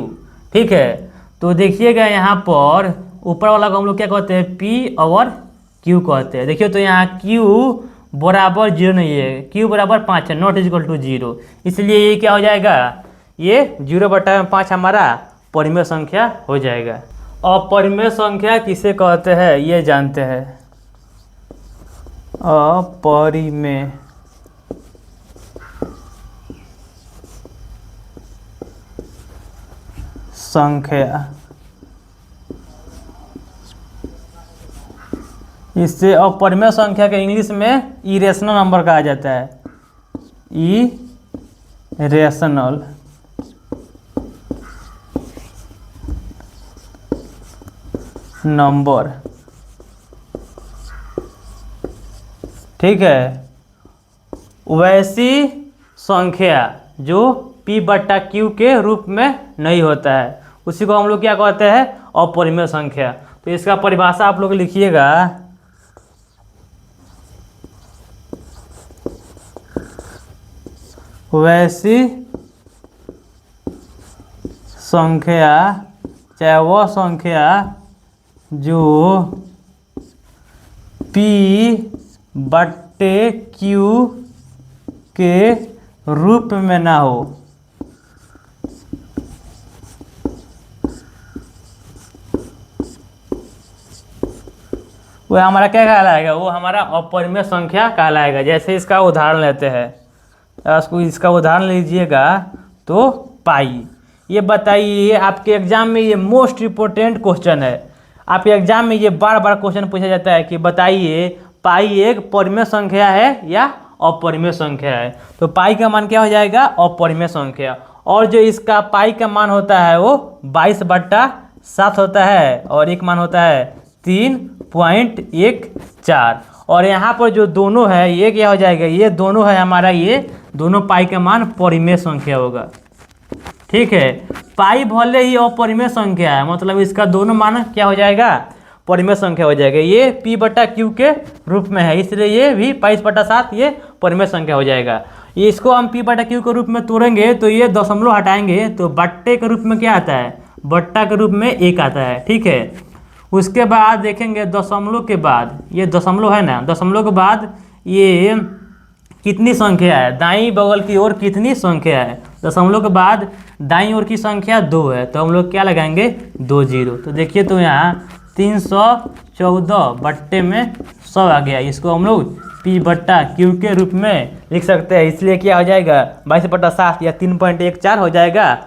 ठीक है, तो देखिएगा यहाँ पर ऊपर वाला को हम लोग क्या कहते हैं, P और Q कहते हैं। देखिए तो यहाँ Q बराबर 0 नहीं है, Q बराबर 5 है, नॉट इक्वल टू 0। इसलिए ये क्या हो जाएगा, ये 0/5 हमारा परिमेय संख्या हो जाएगा। अपरिमेय संख्या किसे कहते हैं ये जानते हैं, अपरिमेय संख्या, इससे अपरिमेय संख्या के इंग्लिश में इरेशनल नंबर कहा जाता है, इरेशनल नंबर। ठीक है, वैसी संख्या जो P/Q के रूप में नहीं होता है, उसी को हम लोग क्या कहते हैं, अपरिमेय संख्या। तो इसका परिभाषा आप लोग लिखिएगा, वैसी संख्या, चाहे वह संख्या जो P/Q के रूप में ना हो, वो हमारा क्या कहलाएगा, वो हमारा अपरिमेय संख्या कहलाएगा। जैसे इसका उदाहरण लेते हैं, इसका उदाहरण लीजिएगा तो पाई। ये बताइए, आपके एग्जाम में ये मोस्ट इम्पोर्टेंट क्वेश्चन है, आपके एग्जाम में ये बार बार क्वेश्चन पूछा जाता है कि बताइए पाई एक परिमेय संख्या है या अपरिमेय संख्या है। तो पाई का मान क्या हो जाएगा, अपरिमेय संख्या। और जो इसका पाई का मान होता है वो 22/7 होता है, और एक मान होता है 3.14। और यहाँ पर जो दोनों है ये क्या हो जाएगा, ये दोनों है हमारा, ये दोनों पाई का मान परिमेय संख्या होगा। ठीक है, पाई भले ही अपरिमेय संख्या है, मतलब इसका दोनों मान क्या हो जाएगा, परिमेय संख्या हो जाएगा। ये P/Q के रूप में है, इसलिए ये भी 22/7 ये परिमेय संख्या हो जाएगा। ये इसको हम p बटा q के रूप में तोड़ेंगे तो ये दशमलव हटाएंगे तो बट्टे के रूप में क्या आता है, बट्टा के रूप में 1 आता है। ठीक है, उसके बाद देखेंगे दशमलव के बाद, ये दशमलव है ना, दशमलव के बाद ये कितनी संख्या है, दाईं बगल की ओर कितनी संख्या है, दशमलव के बाद दाईं ओर की संख्या 2 है तो हम लोग क्या लगाएंगे 2 जीरो। तो देखिए तो यहाँ 314 बट्टे में 100 आ गया। इसको हम लोग p बट्टा q के रूप में लिख सकते हैं, इसलिए क्या हो जाएगा 22 बट्टा 7 या 3.14 हो जाएगा,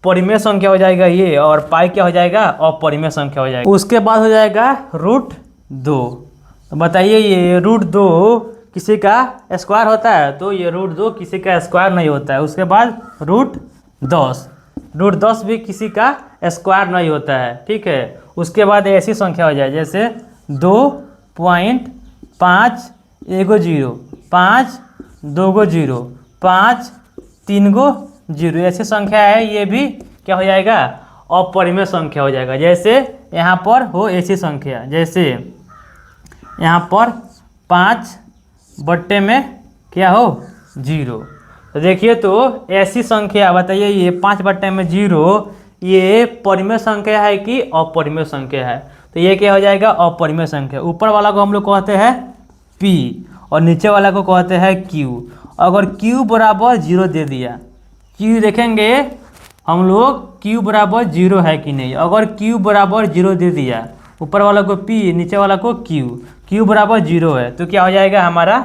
परिमेय संख्या हो जाएगा ये, और पाई क्या हो जाएगा अपरिमेय संख्या हो जाएगा। उसके बाद हो जाएगा √2। तो बताइए ये √2 किसी का स्क्वायर होता है, तो ये √2 किसी का स्क्वायर नहीं होता है। उसके बाद √10 भी किसी का स्क्वायर नहीं होता है। ठीक है, उसके बाद ऐसी संख्या हो जाए जैसे 2.5 1 0 5 2 0 5 3 0, ऐसी संख्या है, ये भी क्या हो जाएगा अपरिमेय संख्या हो जाएगा। जैसे यहाँ पर हो ऐसी संख्या, जैसे यहाँ पर 5 बट्टे में क्या हो 0। तो देखिए तो ऐसी संख्या बताइए ये 5 बट्टे में 0 ये परिमेय संख्या है कि अपरिमेय संख्या है, तो ये क्या हो जाएगा अपरिमेय संख्या। ऊपर वाला को हम लोग कहते हैं p और नीचे वाला को कहते हैं q। अगर q बराबर 0 दे दिया, q देखेंगे हम लोग q बराबर 0 है कि नहीं। अगर q बराबर 0 दे दिया, ऊपर वाला को p नीचे वाला को q बराबर 0 है तो क्या हो जाएगा हमारा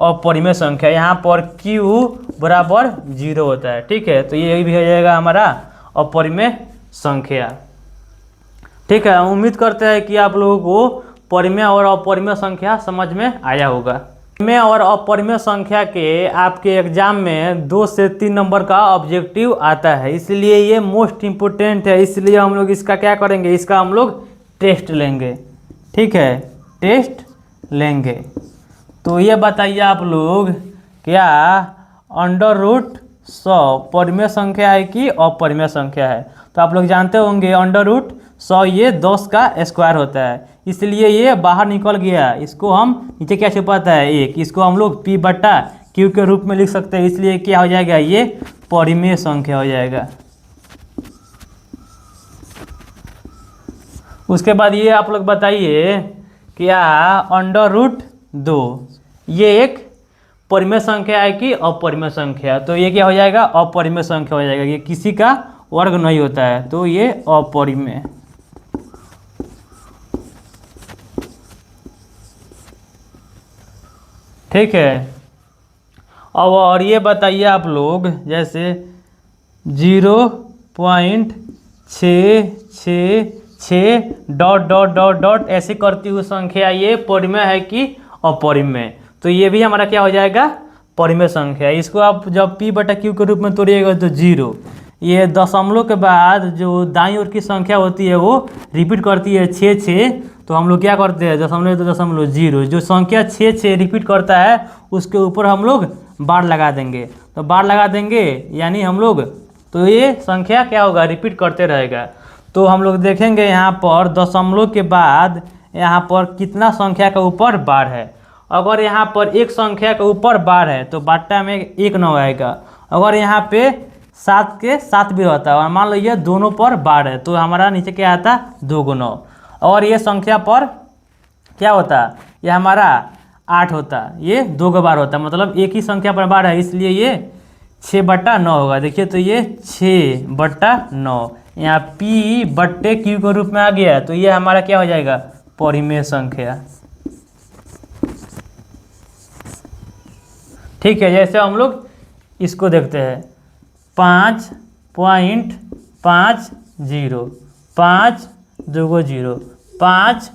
अपरिमेय संख्या। यहाँ पर q बराबर 0 होता है। ठीक है, तो ये भी हो जाएगा हमारा अपरिमेय संख्या। ठीक है, उम्मीद करते हैं कि आप लोगों को परिमेय और अपरिमेय संख्या समझ में आया होगा। परिमेय और अपरिमेय संख्या के आपके एग्जाम में 2 से 3 नंबर का ऑब्जेक्टिव आता है, इसलिए ये मोस्ट इम्पोर्टेंट है। इसलिए हम लोग इसका क्या करेंगे, इसका हम लोग टेस्ट लेंगे। ठीक है, टेस्ट लेंगे। तो ये बताइए आप लोग क्या √100 परिमेय संख्या है कि अपरिमेय संख्या है। तो आप लोग जानते होंगे √100 ये 10 का स्क्वायर होता है, इसलिए ये बाहर निकल गया। इसको हम नीचे क्या छुपाता है 1, इसको हम लोग p बट्टा q के रूप में लिख सकते हैं, इसलिए क्या हो जाएगा ये परिमेय संख्या हो जाएगा। उसके बाद ये आप लोग बताइए क्या √2 ये एक परिमेय संख्या है कि अपरिमेय संख्या। तो ये क्या हो जाएगा अपरिमेय संख्या हो जाएगा, ये किसी का वर्ग नहीं होता है, तो ये अपरिमेय। ठीक है, अब और ये बताइए आप लोग जैसे 0.666 ऐसे करती हुई संख्या ये परिमेय है कि अपरिमेय। तो ये भी हमारा क्या हो जाएगा परिमेय संख्या। इसको आप जब p बटा q के रूप में तोड़िएगा तो 0, ये दशमलव के बाद जो दाईं ओर की संख्या होती है वो रिपीट करती है 6 तो हम लोग क्या करते हैं दशमलव तो दशमलव 0, जो संख्या 6 रिपीट करता है उसके ऊपर हम लोग बार लगा देंगे। तो बार लगा देंगे यानी हम लोग, तो ये संख्या क्या होगा रिपीट करते रहेगा। तो हम लोग देखेंगे यहाँ पर दशमलव के बाद यहाँ पर कितना संख्या के ऊपर बार है। अगर यहाँ पर एक संख्या के ऊपर बार है तो बाट्टा में 1 9 आएगा। अगर यहाँ पे 7 के 7 भी होता है और मान लीजिए दोनों पर बार है तो हमारा नीचे क्या आता 2 × 9। और ये संख्या पर क्या होता ये हमारा 8 होता, ये 2 बार होता, मतलब एक ही संख्या पर बार है, इसलिए ये 6 बट्टा 9 होगा। देखिए तो ये 6 बट्टा 9 यहाँ p बट्टे q के रूप में आ गया, तो ये हमारा क्या हो जाएगा परिमेय संख्या। ठीक है, जैसे हम लोग इसको देखते हैं 5.50 5 2 0 5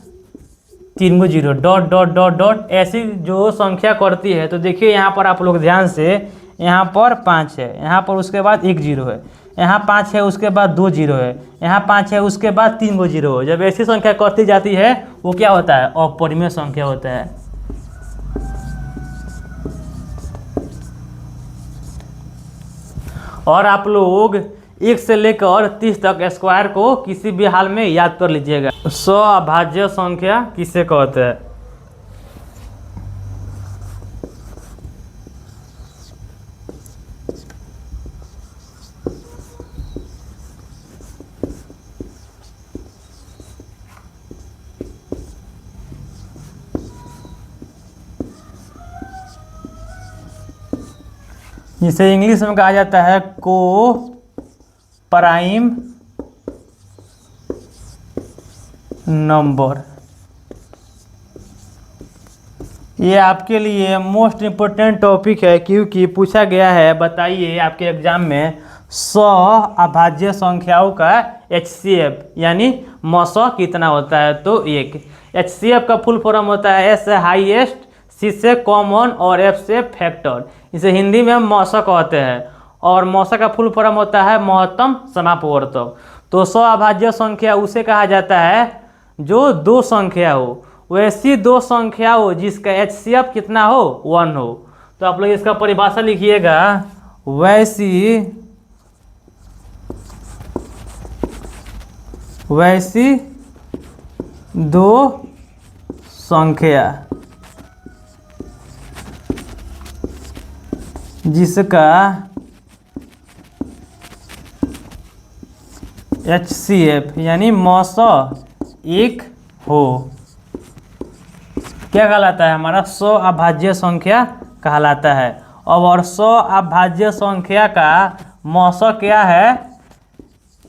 3 0 ... ऐसी जो संख्या करती है। तो देखिए यहाँ पर आप लोग ध्यान से, यहाँ पर 5 है, यहाँ पर उसके बाद 1 0 है, यहाँ 5 है उसके बाद 2 0 है, यहाँ 5 है उसके बाद 3 0 है। जब ऐसी संख्या करती जाती है वो क्या होता है अपरिमेय संख्या होता है। और आप लोग 1 से लेकर 30 तक स्क्वायर को किसी भी हाल में याद कर लीजिएगा। 100 अभाज्य संख्या किसे कहते हैं। जिसे इंग्लिश में कहा जाता है को प्राइम नंबर। ये आपके लिए मोस्ट इम्पोर्टेंट टॉपिक है, क्योंकि पूछा गया है, बताइए आपके एग्जाम में 100 अभाज्य संख्याओं का HCF यानी मौसो कितना होता है। तो एक HCF का फुल फॉर्म होता है S से हाईएस्ट, C से कॉमन और F से फैक्टर। इसे हिंदी में हम मौसो कहते हैं, और मौसो का फुल फॉर्म होता है महत्तम समापवर्तक। तो 100 अभाज्य संख्या उसे कहा जाता है जो दो संख्या हो, वैसी दो संख्या हो जिसका HCF कितना हो 1 हो। तो आप लोग इसका परिभाषा लिखिएगा, वैसी दो संख्या जिसका HCF यानी मौसो एक हो, क्या कहलाता है हमारा 100 अभाज्य संख्या कहलाता है। और 100 अभाज्य संख्या का मौसो क्या है,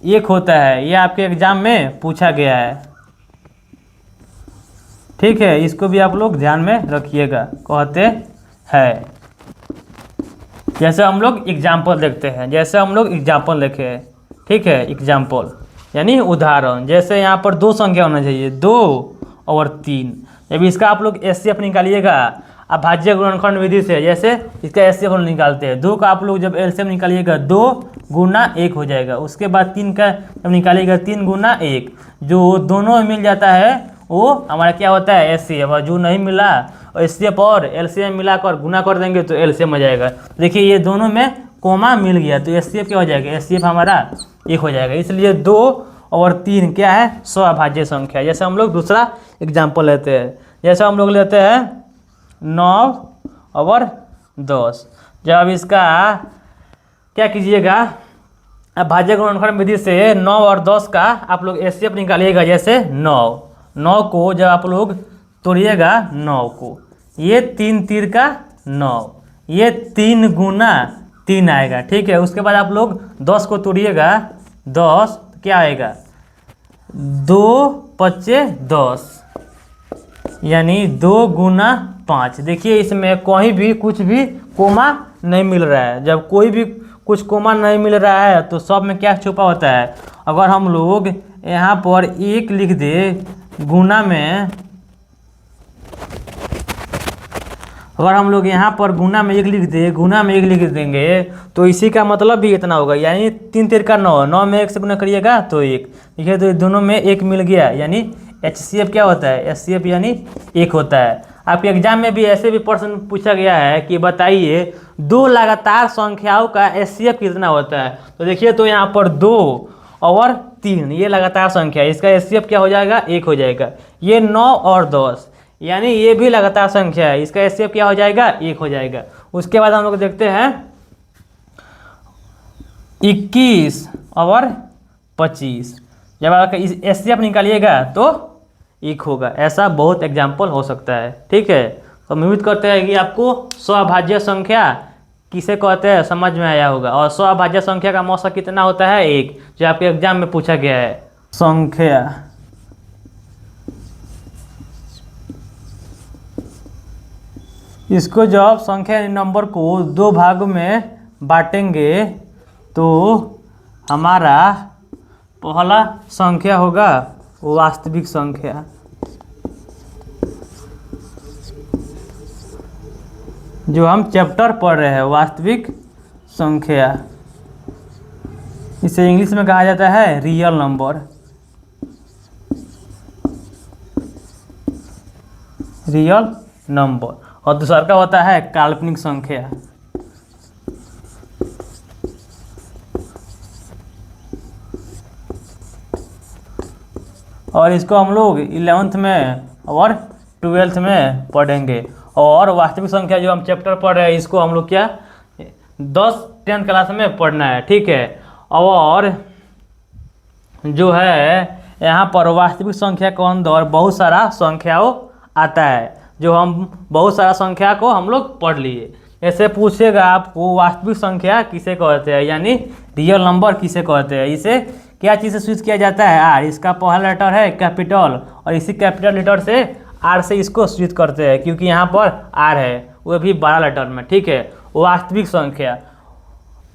एक होता है। ये आपके एग्जाम में पूछा गया है, ठीक है, इसको भी आप लोग ध्यान में रखिएगा। कहते हैं, जैसे हम लोग एग्जाम्पल देखते हैं, जैसे हम लोग एग्जाम्पल देखे हैं, ठीक है, एग्जाम्पल यानी उदाहरण। जैसे यहाँ पर दो संख्या होना चाहिए, 2 और 3। जब इसका आप लोग HCF निकालिएगा अभाज्य गुणनखंड विधि से, जैसे इसका HCF निकालते हैं, 2 का आप लोग जब LCM निकालिएगा 2 गुना 1 हो जाएगा। उसके बाद 3 का जब निकालिएगा 3 गुना 1, जो दोनों में मिल जाता है वो हमारा क्या होता है HCF। और जो नहीं मिला HCF और LCM मिलाकर गुना कर देंगे तो LCM हो जाएगा। देखिए ये दोनों में कोमा मिल गया तो HCF क्या हो जाएगा, HCF हमारा 1 हो जाएगा। इसलिए 2 और 3 क्या है 100 अभाज्य संख्या। जैसे हम लोग दूसरा एग्जाम्पल लेते हैं, जैसे हम लोग लेते हैं 9 और 10। जब इसका क्या कीजिएगा, अभाज्य गुणनखंड विधि से 9 और 10 का आप लोग HCF निकालिएगा। जैसे 9 को जब आप लोग तोड़िएगा 9 को, ये 3 तीर का 9, ये 3 गुना 3 आएगा, ठीक है। उसके बाद आप लोग 10 को तोड़िएगा, 10 क्या आएगा 2 पच्चे 10 यानी 2 गुना 5। देखिए इसमें कोई भी कुछ भी कोमा नहीं मिल रहा है। जब कोई भी कुछ कोमा नहीं मिल रहा है तो सब में क्या छुपा होता है। अगर हम लोग यहाँ पर 1 लिख दे गुना में, अगर हम लोग यहाँ पर गुना में 1 लिख दे, गुना में 1 लिख देंगे तो इसी का मतलब भी इतना होगा, यानी 3 तीर का 9, 9 में 1 से गुना करिएगा तो 1। देखिए तो दोनों में 1 मिल गया, यानी HCF क्या होता है, HCF यानी 1 होता है। आपके एग्जाम में भी ऐसे भी प्रश्न पूछा गया है कि बताइए 2 लगातार संख्याओं का HCF कितना होता है। तो देखिए तो यहाँ पर 2 और 3 ये लगातार संख्या है, इसका HCF क्या हो जाएगा 1 हो जाएगा। ये 9 और 10 यानी ये भी लगातार संख्या है, इसका HCF क्या हो जाएगा 1 हो जाएगा। उसके बाद हम लोग देखते हैं 21 और 25, जब आप HCF निकालिएगा तो 1 होगा। ऐसा बहुत एग्जाम्पल हो सकता है, ठीक है। तो उम्मीद करते हैं कि आपको 100 अभाज्य संख्या किसे कहते हैं समझ में आया होगा। और 100 अभाज्य संख्या का मौसा कितना होता है 1, जो आपके एग्जाम में पूछा गया है। संख्या इसको जब संख्या नंबर को 2 भागों में बांटेंगे तो हमारा पहला संख्या होगा वास्तविक संख्या, जो हम चैप्टर पढ़ रहे हैं वास्तविक संख्या। इसे इंग्लिश में कहा जाता है रियल नंबर, रियल नंबर। और दूसरा का होता है काल्पनिक संख्या। और इसको हम लोग 11th में और 12th में पढ़ेंगे। और वास्तविक संख्या जो हम चैप्टर पढ़ रहे हैं इसको हम लोग क्या 10th क्लास में पढ़ना है, ठीक है। और जो है यहाँ पर वास्तविक संख्या के अंदर बहुत सारा संख्याओं आता है, जो हम बहुत सारा संख्या को हम लोग पढ़ लिए। ऐसे पूछेगा आपको वास्तविक संख्या किसे कहते हैं, यानी रियल नंबर किसे कहते हैं। इसे क्या चीज़ से स्विच किया जाता है, आर। इसका पहला लेटर है कैपिटल और इसी कैपिटल लेटर से आर से इसको स्विच करते हैं, क्योंकि यहाँ पर आर है, वो भी बड़ा लेटर में। ठीक है, वास्तविक संख्या,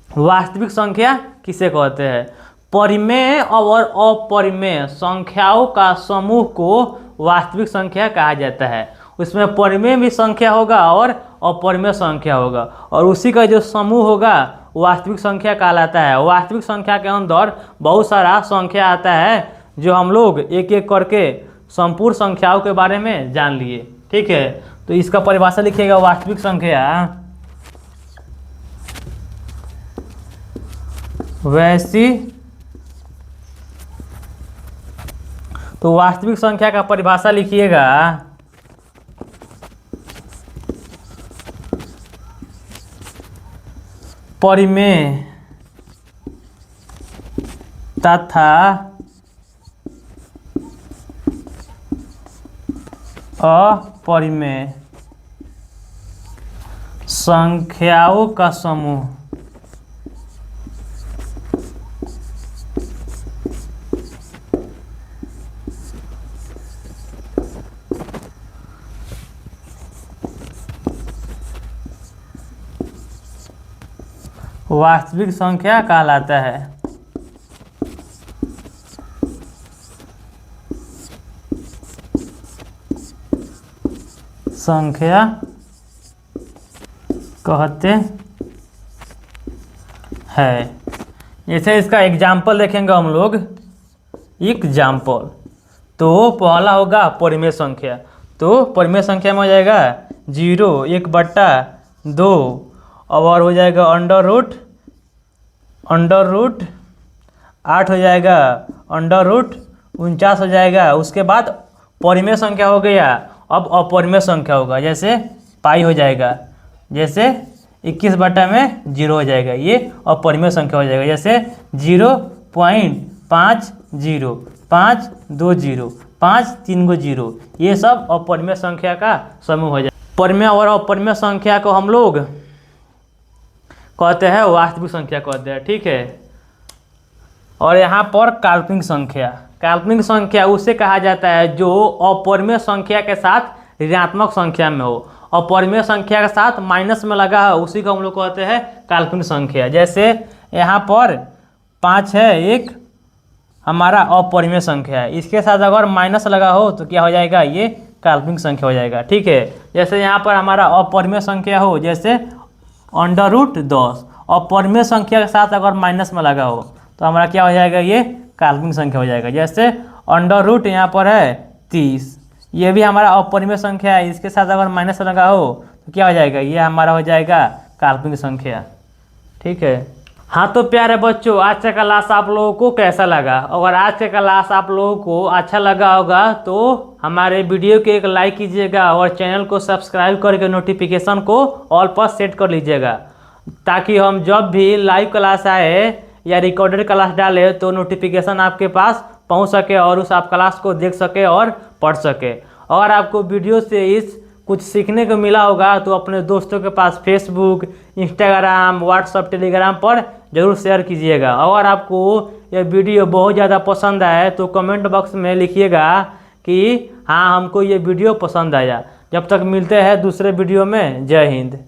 वास्तविक संख्या किसे कहते हैं? परिमेय और अपरिमेय संख्याओं का समूह को वास्तविक संख्या कहा जाता है। उसमें परिमेय भी संख्या होगा और अपरिमेय संख्या होगा, और उसी का जो समूह होगा वास्तविक संख्या कहलाता है। वास्तविक संख्या के अंदर बहुत सारा संख्या आता है, जो हम लोग एक एक करके संपूर्ण संख्याओं के बारे में जान लिए। ठीक है, तो इसका परिभाषा लिखिएगा। वास्तविक संख्या वैसी, तो वास्तविक संख्या का परिभाषा लिखिएगा। परिमेय तथा अपरिमेय संख्याओं का समूह। वास्तविक संख्या कहलाता है। संख्या कहते हैं। जैसे इसका एग्जाम्पल देखेंगे हम लोग। एग्जाम्पल तो पहला होगा परिमेय संख्या, तो परिमेय संख्या में हो जाएगा 0, 1/2 और हो जाएगा अंडर रूट 8 हो जाएगा, √49 हो जाएगा। उसके बाद परिमेय संख्या हो गया। अब अपरिमेय संख्या होगा, जैसे पाई हो जाएगा, जैसे 21/0 हो जाएगा, ये अपरिमेय संख्या हो जाएगा। जैसे 0.50, 5 2 0, 5 3 0, ये सब अपरिमेय संख्या का समूह हो जाएगा। परिमेय और अपरिमेय संख्या को हम लोग कहते हैं वास्तविक संख्या कहते हैं। ठीक है, और यहाँ पर काल्पनिक संख्या, काल्पनिक संख्या उसे कहा जाता है जो अपरिमेय संख्या के साथ ऋणात्मक संख्या में हो, अपरिमेय संख्या के साथ माइनस में लगा है, उसी को हम लोग कहते हैं काल्पनिक संख्या। जैसे यहाँ पर 5 है, एक हमारा अपरिमेय संख्या है, इसके साथ अगर माइनस लगा हो तो क्या हो जाएगा, ये काल्पनिक संख्या हो जाएगा। ठीक है, जैसे यहाँ पर हमारा अपरिमेय संख्या हो, जैसे √10, अपरिमेय संख्या के साथ अगर माइनस में लगा हो तो हमारा क्या हो जाएगा, ये काल्पनिक संख्या हो जाएगा। जैसे अंडर यहाँ पर है 30, ये भी हमारा अपरिमेय संख्या है, इसके साथ अगर माइनस लगा हो तो क्या हो जाएगा, ये हमारा हो जाएगा काल्पनिक संख्या। ठीक है, हाँ तो प्यारे बच्चों, आज का क्लास आप लोगों को कैसा लगा? अगर आज का क्लास आप लोगों को अच्छा लगा होगा तो हमारे वीडियो के एक लाइक कीजिएगा और चैनल को सब्सक्राइब करके नोटिफिकेशन को ऑल पर सेट कर लीजिएगा, ताकि हम जब भी लाइव क्लास आए या रिकॉर्डेड क्लास डाले तो नोटिफिकेशन आपके पास पहुंच सके और उस आप क्लास को देख सके और पढ़ सके। अगर आपको वीडियो से इस कुछ सीखने को मिला होगा तो अपने दोस्तों के पास फेसबुक, इंस्टाग्राम, व्हाट्सएप, टेलीग्राम पर ज़रूर शेयर कीजिएगा। अगर आपको यह वीडियो बहुत ज़्यादा पसंद आए तो कमेंट बॉक्स में लिखिएगा कि हाँ हमको ये वीडियो पसंद आया। जब तक मिलते हैं दूसरे वीडियो में, जय हिंद।